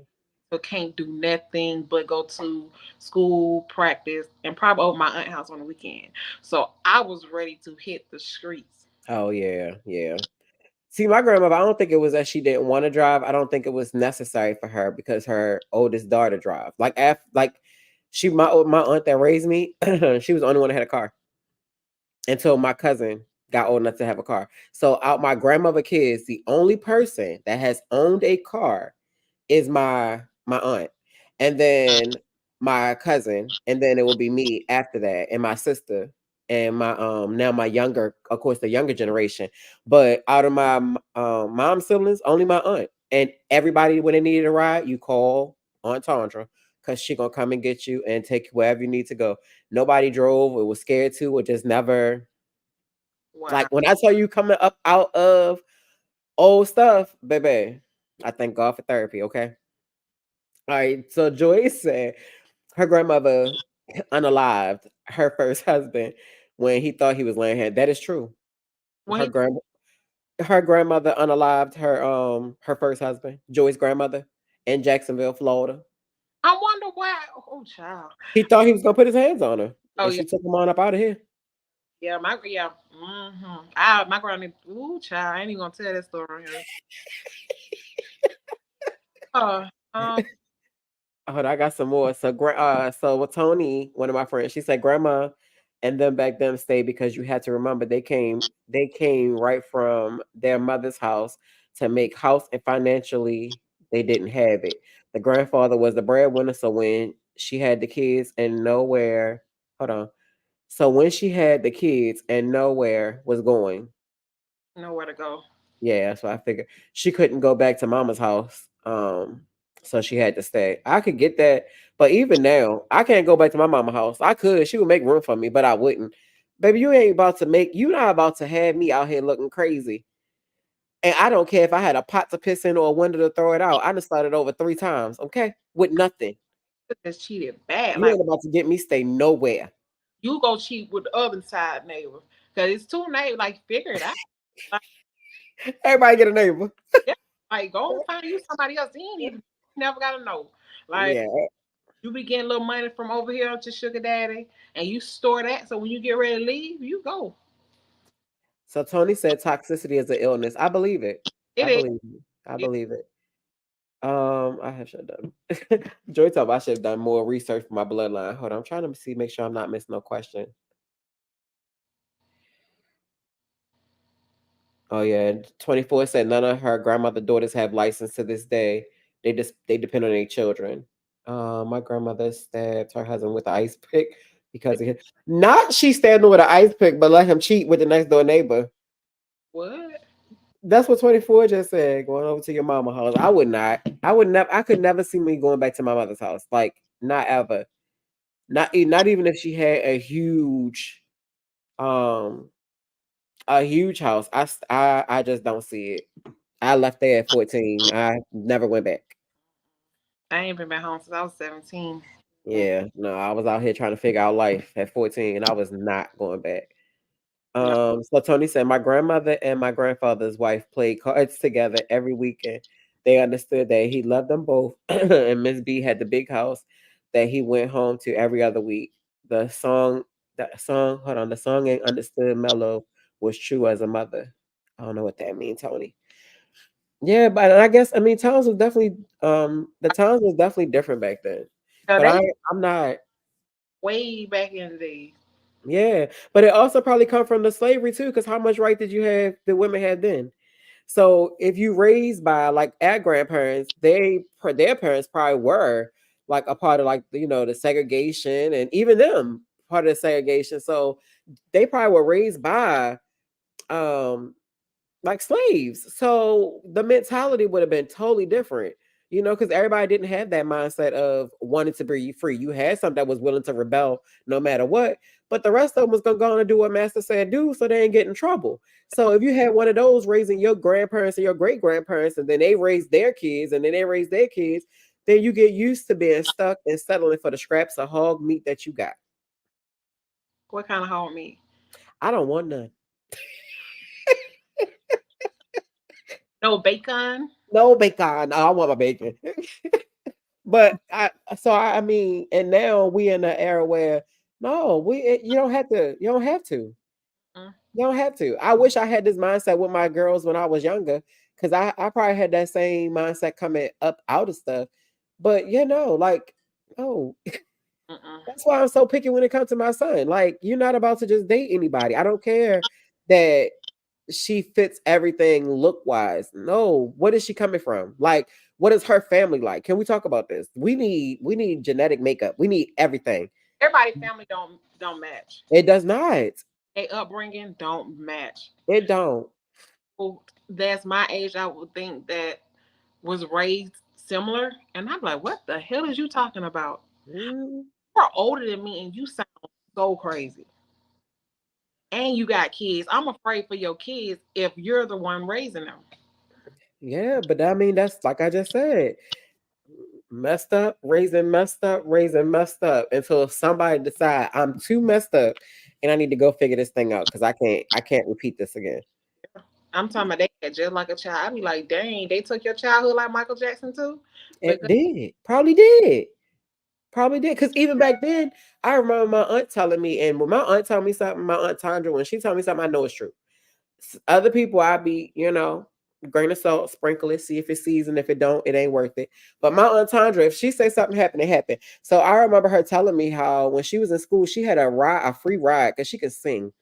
I can't do nothing but go to school, practice, and probably over my aunt house on the weekend. So I was ready to hit the streets. Oh yeah, yeah. See, my grandmother, I don't think it was that she didn't want to drive. I don't think it was necessary for her because her oldest daughter drive. Like My aunt that raised me, she was the only one that had a car until my cousin got old enough to have a car. So out my grandmother kids, the only person that has owned a car is my aunt, and then my cousin, and then it will be me after that, and my sister, and my now my younger, of course, the younger generation. But out of my mom's siblings, only my aunt, and everybody when they needed a ride, you call Aunt Tandra because she gonna come and get you and take you wherever you need to go. Nobody drove, or was scared to, or just never. Wow. Like when I tell you coming up out of old stuff, baby, I thank God for therapy. Okay. All right. So Joyce said her grandmother unalived her first husband when he thought he was laying hand. That is true. When Her he, grand her grandmother unalived her first husband, Joyce's grandmother, in Jacksonville, Florida. I wonder why. Oh, child. He thought he was gonna put his hands on her, Oh and yeah, she took him on up out of here. yeah. Yeah. My granny. Ooh, child. I ain't even gonna tell that story here. Uh, um. Hold on, I got some more. So with Tony, one of my friends, she said grandma and them back then stayed because you had to remember they came right from their mother's house to make house, and financially they didn't have it. The grandfather was the breadwinner, so when she had the kids and nowhere, hold on. So when she had the kids and nowhere was going, Nowhere to go. yeah, so I figured she couldn't go back to mama's house. So she had to stay. I could get that, but even now, I can't go back to my mama's house. I could, she would make room for me, but I wouldn't. Baby, you not about to have me out here looking crazy. And I don't care if I had a pot to piss in or a window to throw it out. I done started over 3 times, okay? With nothing. Just cheated bad. You Like ain't about to get me stay nowhere. you go cheat with the other side neighbor because it's two neighbors. Like figure it out. Like, Everybody get a neighbor. yeah, like go and find you somebody else. You ain't even never gotta know. Like Yeah. you be getting a little money from over here to sugar daddy, and you store that so when you get ready to leave, you go. So Tony said toxicity is an illness. I believe it. It I is. believe it. I It, believe it. I should have done. Joy told me I should have done more research for my bloodline. Hold on, I'm trying to see, make sure I'm not missing no question. Oh yeah, 24 said none of her grandmother daughters have license to this day. They depend on their children. My grandmother stabbed her husband with an ice pick because of him. Not she stabbed him with an ice pick, but let him cheat with the next door neighbor. what? That's what 24 just said. Going over to your mama house. I would not. I would never. I could never see me going back to my mother's house. Like not ever. Not even if she had um a huge house. I just don't see it. I left there at 14. I never went back. I ain't been back home since I was 17. Mm. Yeah, no, I was out here trying to figure out life at 14, and I was not going back. No, So Tony said my grandmother and my grandfather's wife played cards together every weekend. They understood that he loved them both, and Miss B had the big house that he went home to every other week. Hold on, the song ain't understood mellow was true as a mother. I don't know what that means, Tony. Yeah, but I guess I mean towns was definitely the towns was definitely different back then. so But they I'm not. way back in the days. Yeah, but it also probably come from the slavery too, because how much right did you have the women had then? So if you raised by like our grandparents, their parents probably were like a part of like the segregation, and even them part of the segregation. So they probably were raised by um like slaves. So the mentality would have been totally different, because everybody didn't have that mindset of wanting to be free. You had some that was willing to rebel no matter what, but the rest of them was gonna go on and do what master said do so they ain't get in trouble. So if you had one of those raising your grandparents and your great grandparents, and then they raised their kids and then they raised their kids, then you get used to being stuck and settling for the scraps of hog meat that you got. What kind of home meat? I don't want none. No bacon. No bacon. No, I want my bacon. But I mean, and now we in an era where no, you don't have to. You don't have to. Mm. You don't have to. I wish I had this mindset with my girls when I was younger, because I probably had that same mindset coming up out of stuff. But like, oh, Mm-mm. That's why I'm so picky when it comes to my son. Like, you're not about to just date anybody. I don't care that she fits everything look wise. No, what is she coming from? Like, what is her family like? Can we talk about this? We need genetic makeup. We need everything. Everybody family don't match. It does not. They upbringing don't match. It don't. Who that's my age, I would think that was raised similar, and I'm like, what the hell is you talking about? Mm, You're older than me, and you sound so crazy. And you got kids. I'm afraid for your kids if you're the one raising them. yeah, but I mean that's like I just said. Messed up, raising messed up until somebody decide I'm too messed up and I need to go figure this thing out because I can't repeat this again. I'm talking about they get just like a child. I be like, dang, they took your childhood like Michael Jackson too, It because did. Probably did. Probably did. Because even back then, I remember my aunt telling me, and when my aunt told me something, my aunt Tandra, when she told me something, I know it's true. Other people, I be, grain of salt, sprinkle it, see if it's seasoned. If it don't, it ain't worth it. But my aunt Tandra, if she say something happened, it happened. So I remember her telling me how when she was in school, she had a free ride because she could sing.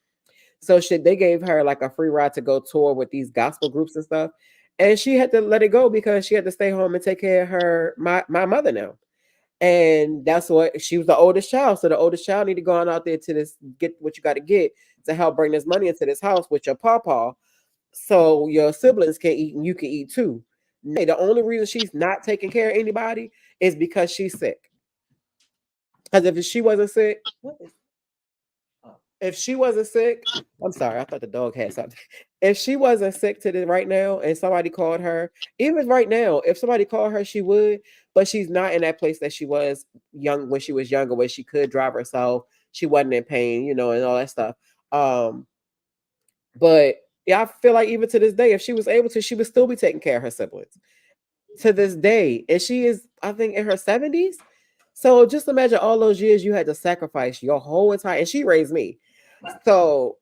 So they gave her like a free ride to go tour with these gospel groups and stuff. And she had to let it go because she had to stay home and take care of my mother now. And that's what she was the oldest child. So the oldest child need to go on out there to this, get what you got to get to help bring this money into this house with your pawpaw. So your siblings can eat and you can eat too. The only reason she's not taking care of anybody is because she's sick. Because if she wasn't sick, if she wasn't sick, I'm sorry, I thought the dog had something. If she wasn't sick to the right now and somebody called her, even right now, if somebody called her, she would, but she's not in that place that she was young when she was younger, where she could drive herself. She wasn't in pain, and all that stuff. Um, but yeah, I feel like even to this day, if she was able to, she would still be taking care of her siblings to this day. And she is, I think, in her 70s. So just imagine all those years you had to sacrifice your whole entire, and she raised me. So,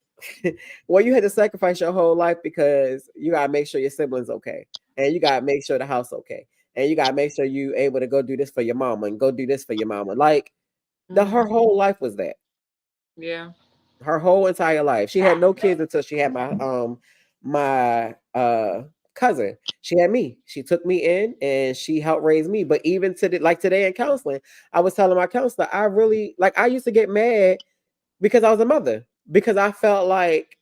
well, you had to sacrifice your whole life because you gotta make sure your siblings okay, and you gotta make sure the house okay, and you gotta make sure you able to go do this for your mama and go do this for your mama. Like her Mhm. whole life was that. Yeah. Her whole entire life. She had no kids until she had my cousin. She had me. She took me in and she helped raise me. But even like today in counseling, I was telling my counselor, I really like I used to get mad because I was a mother because I felt like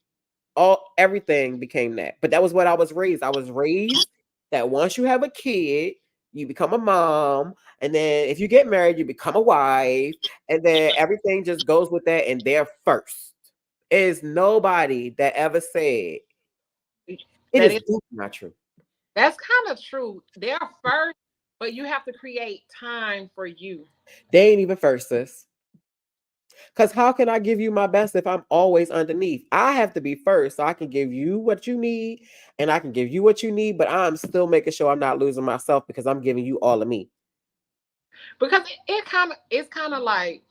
everything became that. But that was what I was raised. I was raised that once you have a kid, you become a mom, and then if you get married, you become a wife, and then everything just goes with that, and they're first. Is nobody that ever said it That is is not true. that's kind of true. They're first, but you have to create time for you. They ain't even first, sis. Because how can I give you my best if I'm always underneath? I have to be first so I can give you what you need and I can give you what you need, but I'm still making sure I'm not losing myself because I'm giving you all of me. Because it's kind of like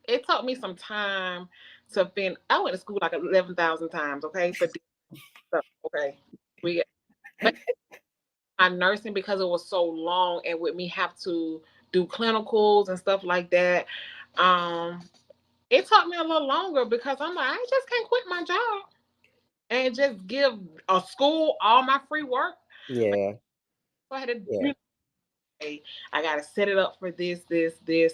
it took me some time to fin. I went to school like 11,000 times. Okay, for this stuff. Okay, we but my nursing because it was so long and with me have to do clinicals and stuff like that. Um, it took me a little longer because I'm like I just can't quit my job and just give a school all my free work. Yeah. So I had to, Yeah. I gotta set it up for this,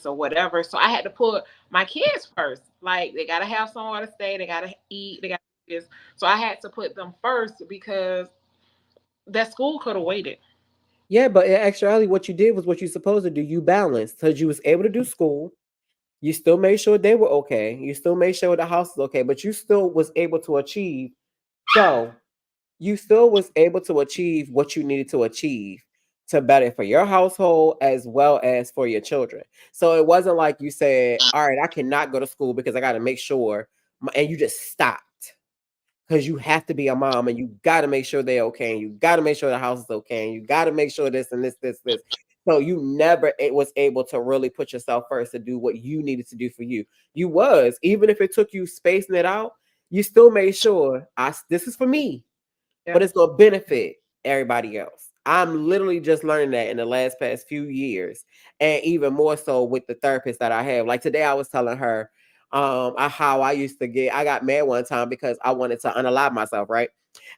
or whatever. So I had to put my kids first. Like they gotta have somewhere to stay, they gotta eat, they gotta do this. So I had to put them first because that school could have waited. Yeah, but actually what you did was what you're supposed to do. You balanced because you was able to do school. You still made sure they were okay. You still made sure the house was okay, but you still was able to achieve. So you still was able to achieve what you needed to achieve to better for your household as well as for your children. So it wasn't like you said, all right, I cannot go to school because I got to make sure, and you just stopped because you have to be a mom and you got to make sure they're okay and you got to make sure the house is okay and you got to make sure this and this. So you never was able to really put yourself first to do what you needed to do for you. You was, even if it took you spacing it out, you still made sure this is for me, Yeah. but it's going to benefit everybody else. I'm literally just learning that in the last past few years, and even more so with the therapist that I have. Like today, I was telling her how I used to get. I got mad one time because I wanted to unalive myself, right?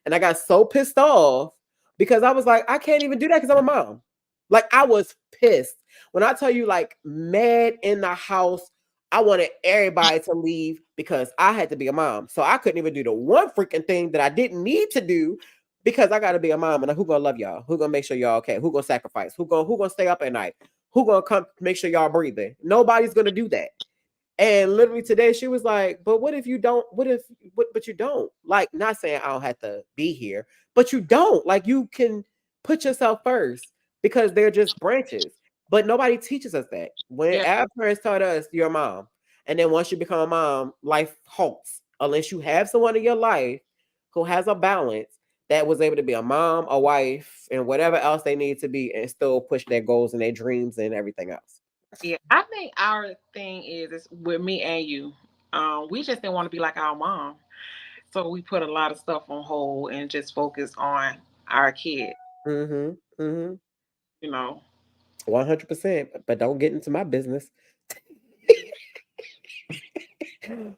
And I got so pissed off because I was like, I can't even do that because I'm a mom. Like I was pissed when I tell you, like mad in the house. I wanted everybody to leave because I had to be a mom, so I couldn't even do the one freaking thing that I didn't need to do because I gotta be a mom, and who gonna love y'all? Who gonna make sure y'all okay? Who gonna sacrifice? Who gonna stay up at night? Who gonna come make sure y'all breathing? Nobody's gonna do that. And literally today she was like, but what if you don't? But you don't? Like, not saying I don't have to be here, but you don't. Like, you can put yourself first because they're just branches. But nobody teaches us that. When Yeah, our parents taught us you're a mom. And then once you become a mom, life halts. Unless you have someone in your life who has a balance that was able to be a mom, a wife, and whatever else they need to be and still push their goals and their dreams and everything else. yeah. I think our thing is with me and you. We just didn't want to be like our mom, so we put a lot of stuff on hold and just focus on our kid. Mm-hmm. Mm-hmm. You know. 100%, but don't get into my business.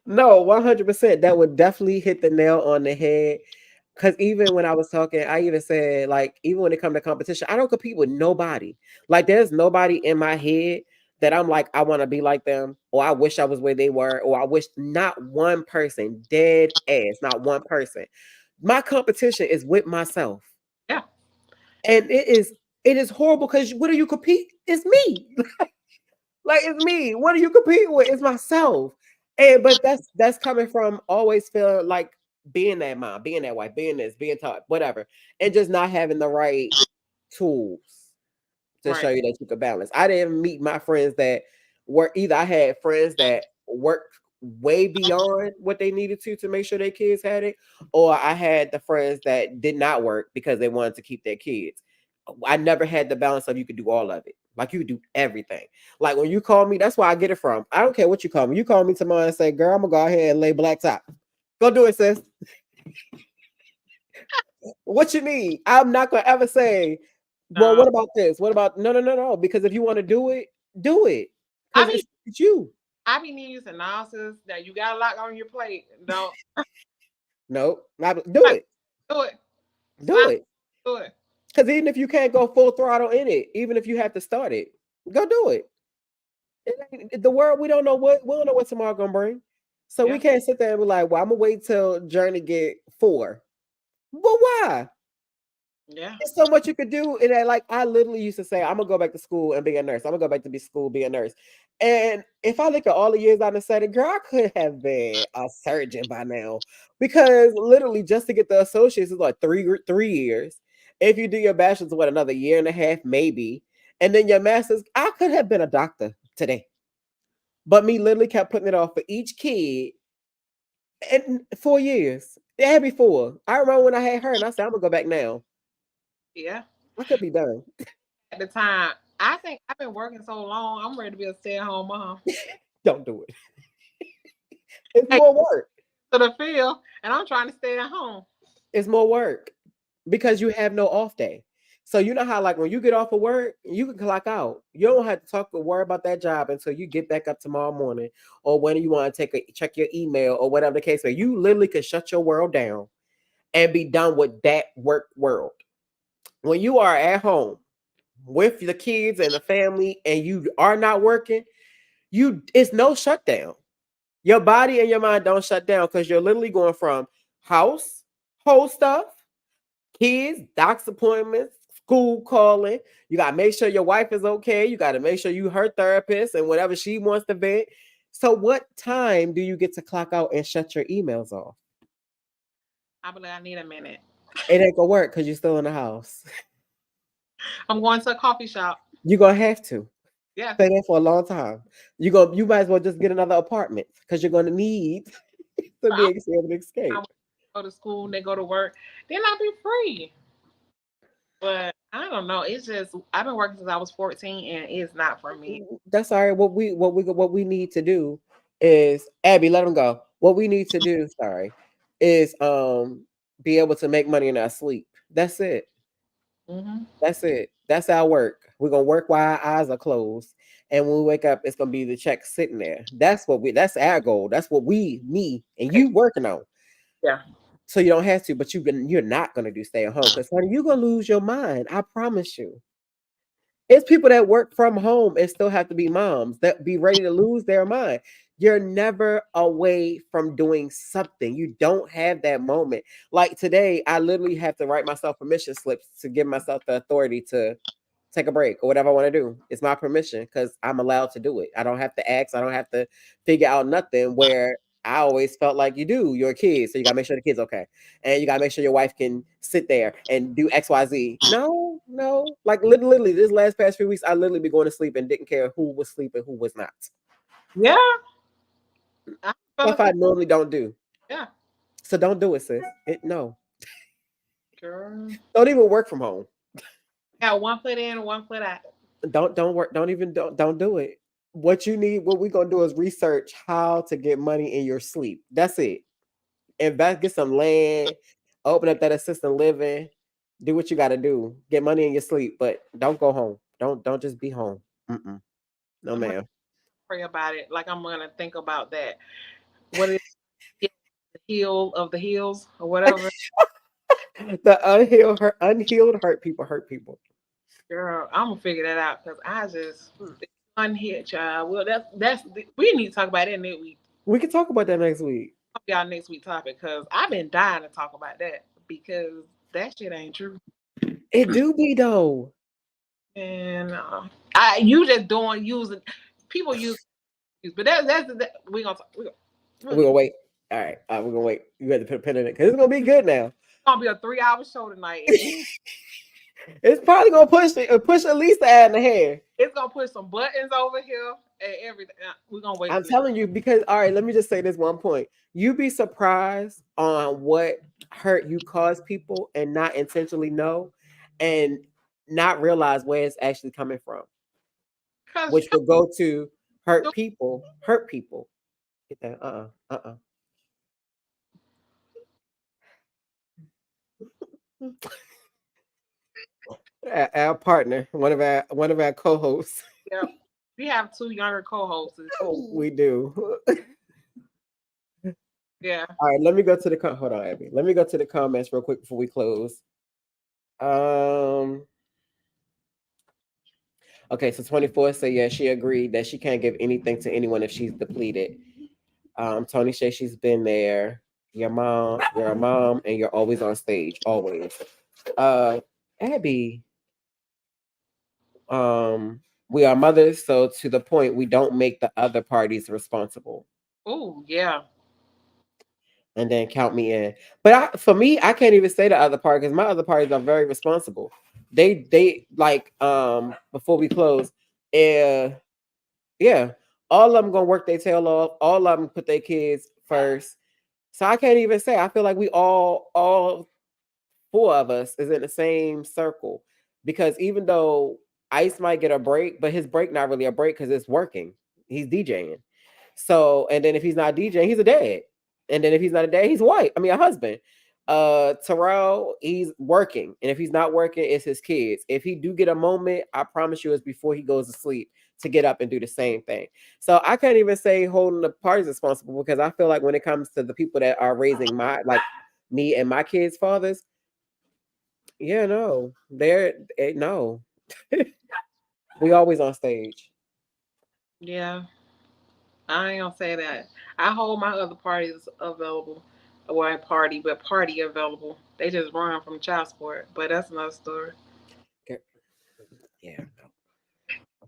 No, 100%. That would definitely hit the nail on the head. Because even when I was talking, I even said, like, even when it comes to competition, I don't compete with nobody. Like, there's nobody in my head that I'm like, I want to be like them, or I wish I was where they were, or I wish not one person, dead ass, not one person. My competition is with myself. Yeah. And it is horrible because what do you compete? It's me. Like it's me. What are you competing with? It's myself. And but that's coming from always feeling like being that mom, being that wife, being this, being taught, whatever, and just not having the right tools to Right. show you that you could balance. I didn't meet my friends that were either I had friends that worked way beyond what they needed to make sure their kids had it, or I had the friends that did not work because they wanted to keep their kids. I never had the balance of you could do all of it. Like you could do everything. Like when you call me, that's where I get it from. I don't care what you call me. You call me tomorrow and say, girl, I'm gonna go ahead and lay blacktop. Go do it, sis. What you need? I'm not gonna ever say, well, No. what about this? What about no, no, no, no? Because if you want to do it. I Because be it's you. I be needing some analysis that you got a lot on your plate. Don't No, do like it. do it. Do Stop. it. Do it. Because even if you can't go full throttle in it, even if you have to start it, go do it. The world, we don't know what tomorrow gonna bring. So we Yeah. can't sit there and be like, well, I'm gonna wait till Journey get 4. Well, why? Yeah. There's so much you could do. And like I literally used to say, I'm gonna go back to school and be a nurse. I'm gonna go back to be school, be a nurse. And if I look at all the years I said it, girl, I could have been a surgeon by now. Because literally just to get the associates is like 3 years. If you do your bachelor's, what, another year and a half, maybe. And then your master's, I could have been a doctor today. But me literally kept putting it off for each kid and 4 years. It had me 4. I remember when I had her and I said, I'm gonna go back now. Yeah. I could be done. At the time, I think I've been working so long. I'm ready to be a stay-at-home mom. Don't do it. It's Hey, more work. to the field, and I'm trying to stay at home. It's more work because you have no off day. So you know how like when you get off of work, you can clock out. You don't have to talk or worry about that job until you get back up tomorrow morning or when you want to check your email or whatever the case may. You literally can shut your world down and be done with that work world. When you are at home with the kids and the family and you are not working, it's no shutdown. Your body and your mind don't shut down because you're literally going from house, whole stuff, kids, doc's appointments, school calling. You got to make sure your wife is okay. You got to make sure you her therapist and whatever she wants to vent. So, what time do you get to clock out and shut your emails off? I believe I need a minute. It ain't gonna work because you're still in the house. I'm going to a coffee shop. You're gonna have to Yeah. stay there for a long time. You might as well just get another apartment because you're gonna need to But be able to I escape. go to school, and they go to work, then I'll be free. But I don't know. It's just I've been working since I was 14, and it's not for me. That's all right. What we need to do is Abby, let them go. What we need to do, sorry, is be able to make money in our sleep. That's it. Mm-hmm. That's it. That's our work. We're gonna work while our eyes are closed. And when we wake up, it's gonna be the check sitting there. That's our goal. That's what me and you working on. Yeah. So you don't have to, but you're not gonna do stay at home because honey, you're gonna lose your mind. I promise you. It's people that work from home and still have to be moms that be ready to lose their mind. You're never away from doing something. You don't have that moment. Like today, I literally have to write myself permission slips to give myself the authority to take a break or whatever I want to do. It's my permission because I'm allowed to do it. I don't have to ask. I don't have to figure out nothing. Where I always felt like you do. You're a kid, so you gotta make sure the kid's okay, and you gotta make sure your wife can sit there and do X, Y, Z. No, no. Like literally, this last past few weeks, I literally be going to sleep and didn't care who was sleeping, who was not. Yeah. I felt Stuff like I normally don't do. yeah. So don't do it, sis. No, Girl. don't even work from home. Got one foot in and one foot out. Don't work. Don't do it. What you need, what we're gonna do is research how to get money in your sleep. That's it. Invest, get some land, open up that assistant living, do what you got to do, get money in your sleep, but don't go home. Don't just be home. Mm-mm. No, I'm gonna ma'am. pray about it. Like I'm gonna think about that. What is it? The heel of the heels or whatever? The unhealed hurt people hurt people. Girl, I'm gonna figure that out because I just unhit child. Well, that's we need to talk about that next week. We can talk about that next week. That'll be our next week topic because I've been dying to talk about that because that shit ain't true. It do be though. And I you just doing using people use, but we gonna talk. We're gonna wait. All right, we're gonna wait. You got to put a pin in it because it's gonna be good now. Gonna be a 3 hour show tonight. It's probably gonna push at least an hour and a half. It's gonna push some buttons over here and everything. We're gonna wait. I'm telling you because all right, let me just say this one point. You'd be surprised on what hurt you cause people and not intentionally know and not realize where it's actually coming from, Cause which will go to hurt people. Get that? Our partner, one of our co-hosts. yeah, we have two younger co-hosts. Oh, we do. Yeah. All right, let me go to the hold on, Abby. Let me go to the comments real quick before we close. Okay, so 24 say yeah, she agreed that she can't give anything to anyone if she's depleted. Tony says she's been there. You're a mom, and you're always on stage, always. Abby, we are mothers, so to the point, we don't make the other parties responsible. Oh yeah. And then count me in. But for me, I can't even say the other part because my other parties are very responsible. They like before we close, yeah, all of them gonna work their tail off. All of them put their kids first. So I can't even say. I feel like we all four of us is in the same circle because even though Ice might get a break, but his break not really a break because it's working. He's DJing. So and then if he's not DJing, he's a dad. And then if he's not a dad, he's white. I mean a husband. Terrell, he's working. And if he's not working, it's his kids. If he do get a moment, I promise you it's before he goes to sleep to get up and do the same thing. So I can't even say holding the parties responsible because I feel like when it comes to the people that are raising my like me and my kids' fathers, yeah, no, no. We always on stage. Yeah. I ain't gonna say that. I hold my other parties available. Well, I party, but party available. They just run from child support, but that's another story. Okay. Yeah,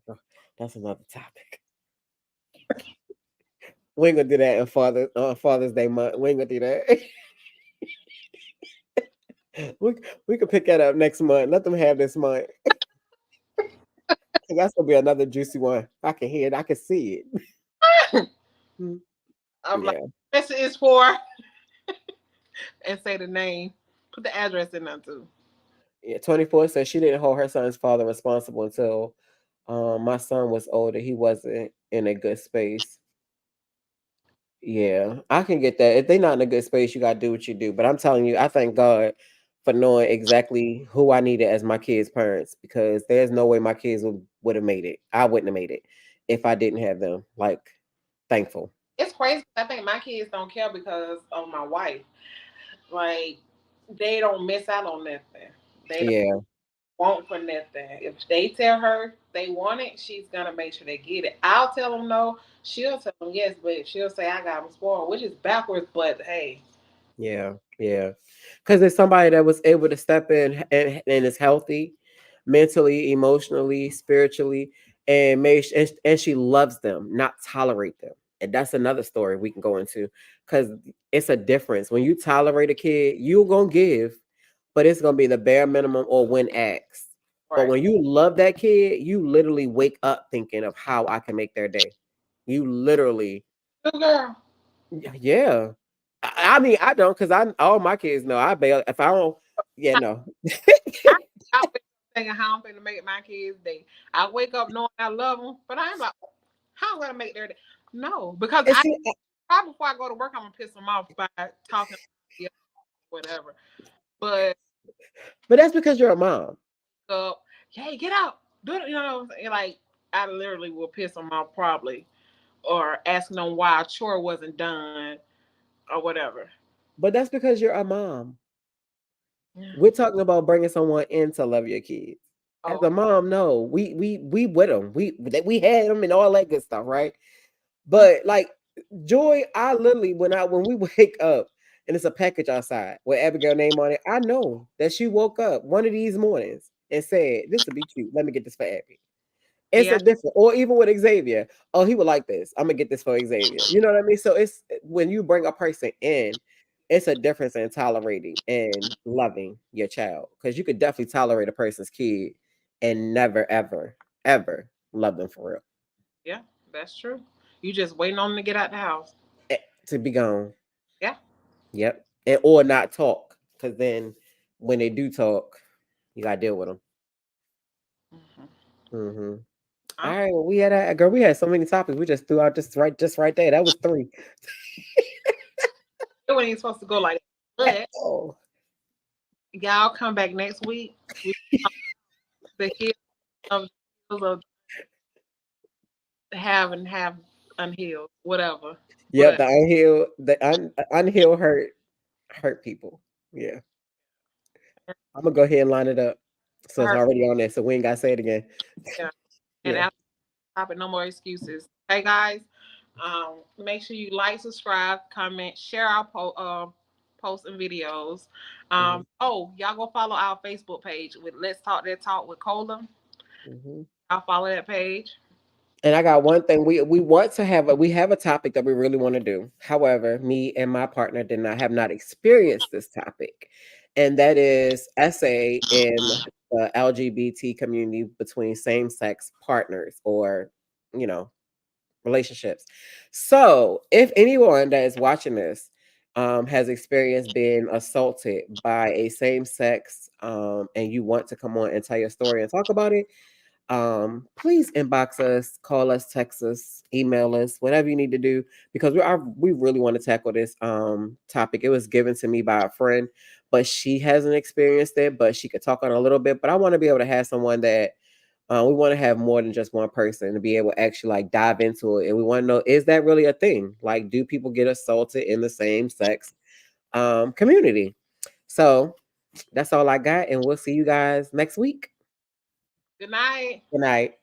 no. That's another topic. We ain't gonna do that on Father's Day month. We ain't gonna do that. we could pick that up next month. Let them have this month. That's gonna be another juicy one. I can hear it. I can see it. I'm like, Yeah. this is for, and say the name. Put the address in there too. Yeah. 24 says she didn't hold her son's father responsible until my son was older. He wasn't in a good space. Yeah, I can get that. If they're not in a good space, you gotta do what you do. But I'm telling you, I thank God for knowing exactly who I needed as my kids' parents, because there's no way my kids would have made it. I wouldn't have made it if I didn't have them. Like, thankful. It's crazy. I think my kids don't care because of my wife. Like they don't miss out on nothing. They don't Yeah, want for nothing. If they tell her they want it, she's gonna make sure they get it. I'll tell them no. She'll tell them yes, but she'll say I got them spoiled, which is backwards. But hey, yeah, yeah. Because it's somebody that was able to step in and is healthy, mentally, emotionally, spiritually, and and she loves them, not tolerate them. And that's another story we can go into, because it's a difference. When you tolerate a kid, you're gonna give, but it's gonna be the bare minimum or when asked. But right, when you love that kid, you literally wake up thinking of how I can make their day. You literally, good girl. yeah. I mean, I don't, because I all my kids know I bail if I don't. Yeah, no. I wake up thinking how I'm gonna make my kids day. I wake up knowing I love them, but I'm like, how am I gonna make their day? No, because And I see, probably before I go to work, I'm gonna piss them off by talking, yeah, whatever. But but that's because you're a mom. hey, get out, do it. You know, like I literally will piss them off probably, or asking them why a chore wasn't done or whatever. But that's because you're a mom. Yeah. We're talking about bringing someone in to love your kids. As Oh, a mom, no, we with them. We had them and all that good stuff, right? mm, But like Joy, I literally when we wake up and it's a package outside with Abigail name on it, I know that she woke up one of these mornings and said, "This will be cute. Let me get this for Abby." It's yeah, a different, or even with Xavier. Oh, he would like this. I'm gonna get this for Xavier. You know what I mean? So it's when you bring a person in, it's a difference in tolerating and loving your child. Because you could definitely tolerate a person's kid and never, ever, ever love them for real. yeah, that's true. You just waiting on them to get out the house. To be gone. Yeah. Yep. And or not talk. Because then when they do talk, you gotta deal with them. Mm-hmm. Mm-hmm. All I right, well, we had a girl. We had so many topics. We just threw out just right there. That was three. it wasn't even supposed to go like that. Oh, But y'all come back next week. We the heels of have and have unhealed, whatever. yep. But The unhealed hurt people. Yeah, I'm gonna go ahead and line it up. So it's her, already on there. So we ain't gotta say it again. yeah, and Yeah. after topic, no more excuses. Hey guys, make sure you like, subscribe, comment, share our posts and videos. Mhm, Oh, y'all go follow our Facebook page with Let's Talk That Talk with Cola. mhm. I'll follow that page. And I got one thing. We want to have we have a topic that we really want to do. However, me and my partner did not have not experienced this topic, and that is essay in the LGBT community between same sex partners or you know relationships. So, if anyone that is watching this has experienced being assaulted by a same sex, and you want to come on and tell your story and talk about it, please inbox us, call us, text us, email us, whatever you need to do, because we really want to tackle this topic. It was given to me by a friend, but she hasn't experienced it, but she could talk on a little bit. But I want to be able to have someone that we want to have more than just one person to be able to actually like dive into it. And we want to know, is that really a thing? Like, do people get assaulted in the same sex community? So that's all I got. And we'll see you guys next week. Good night. Good night.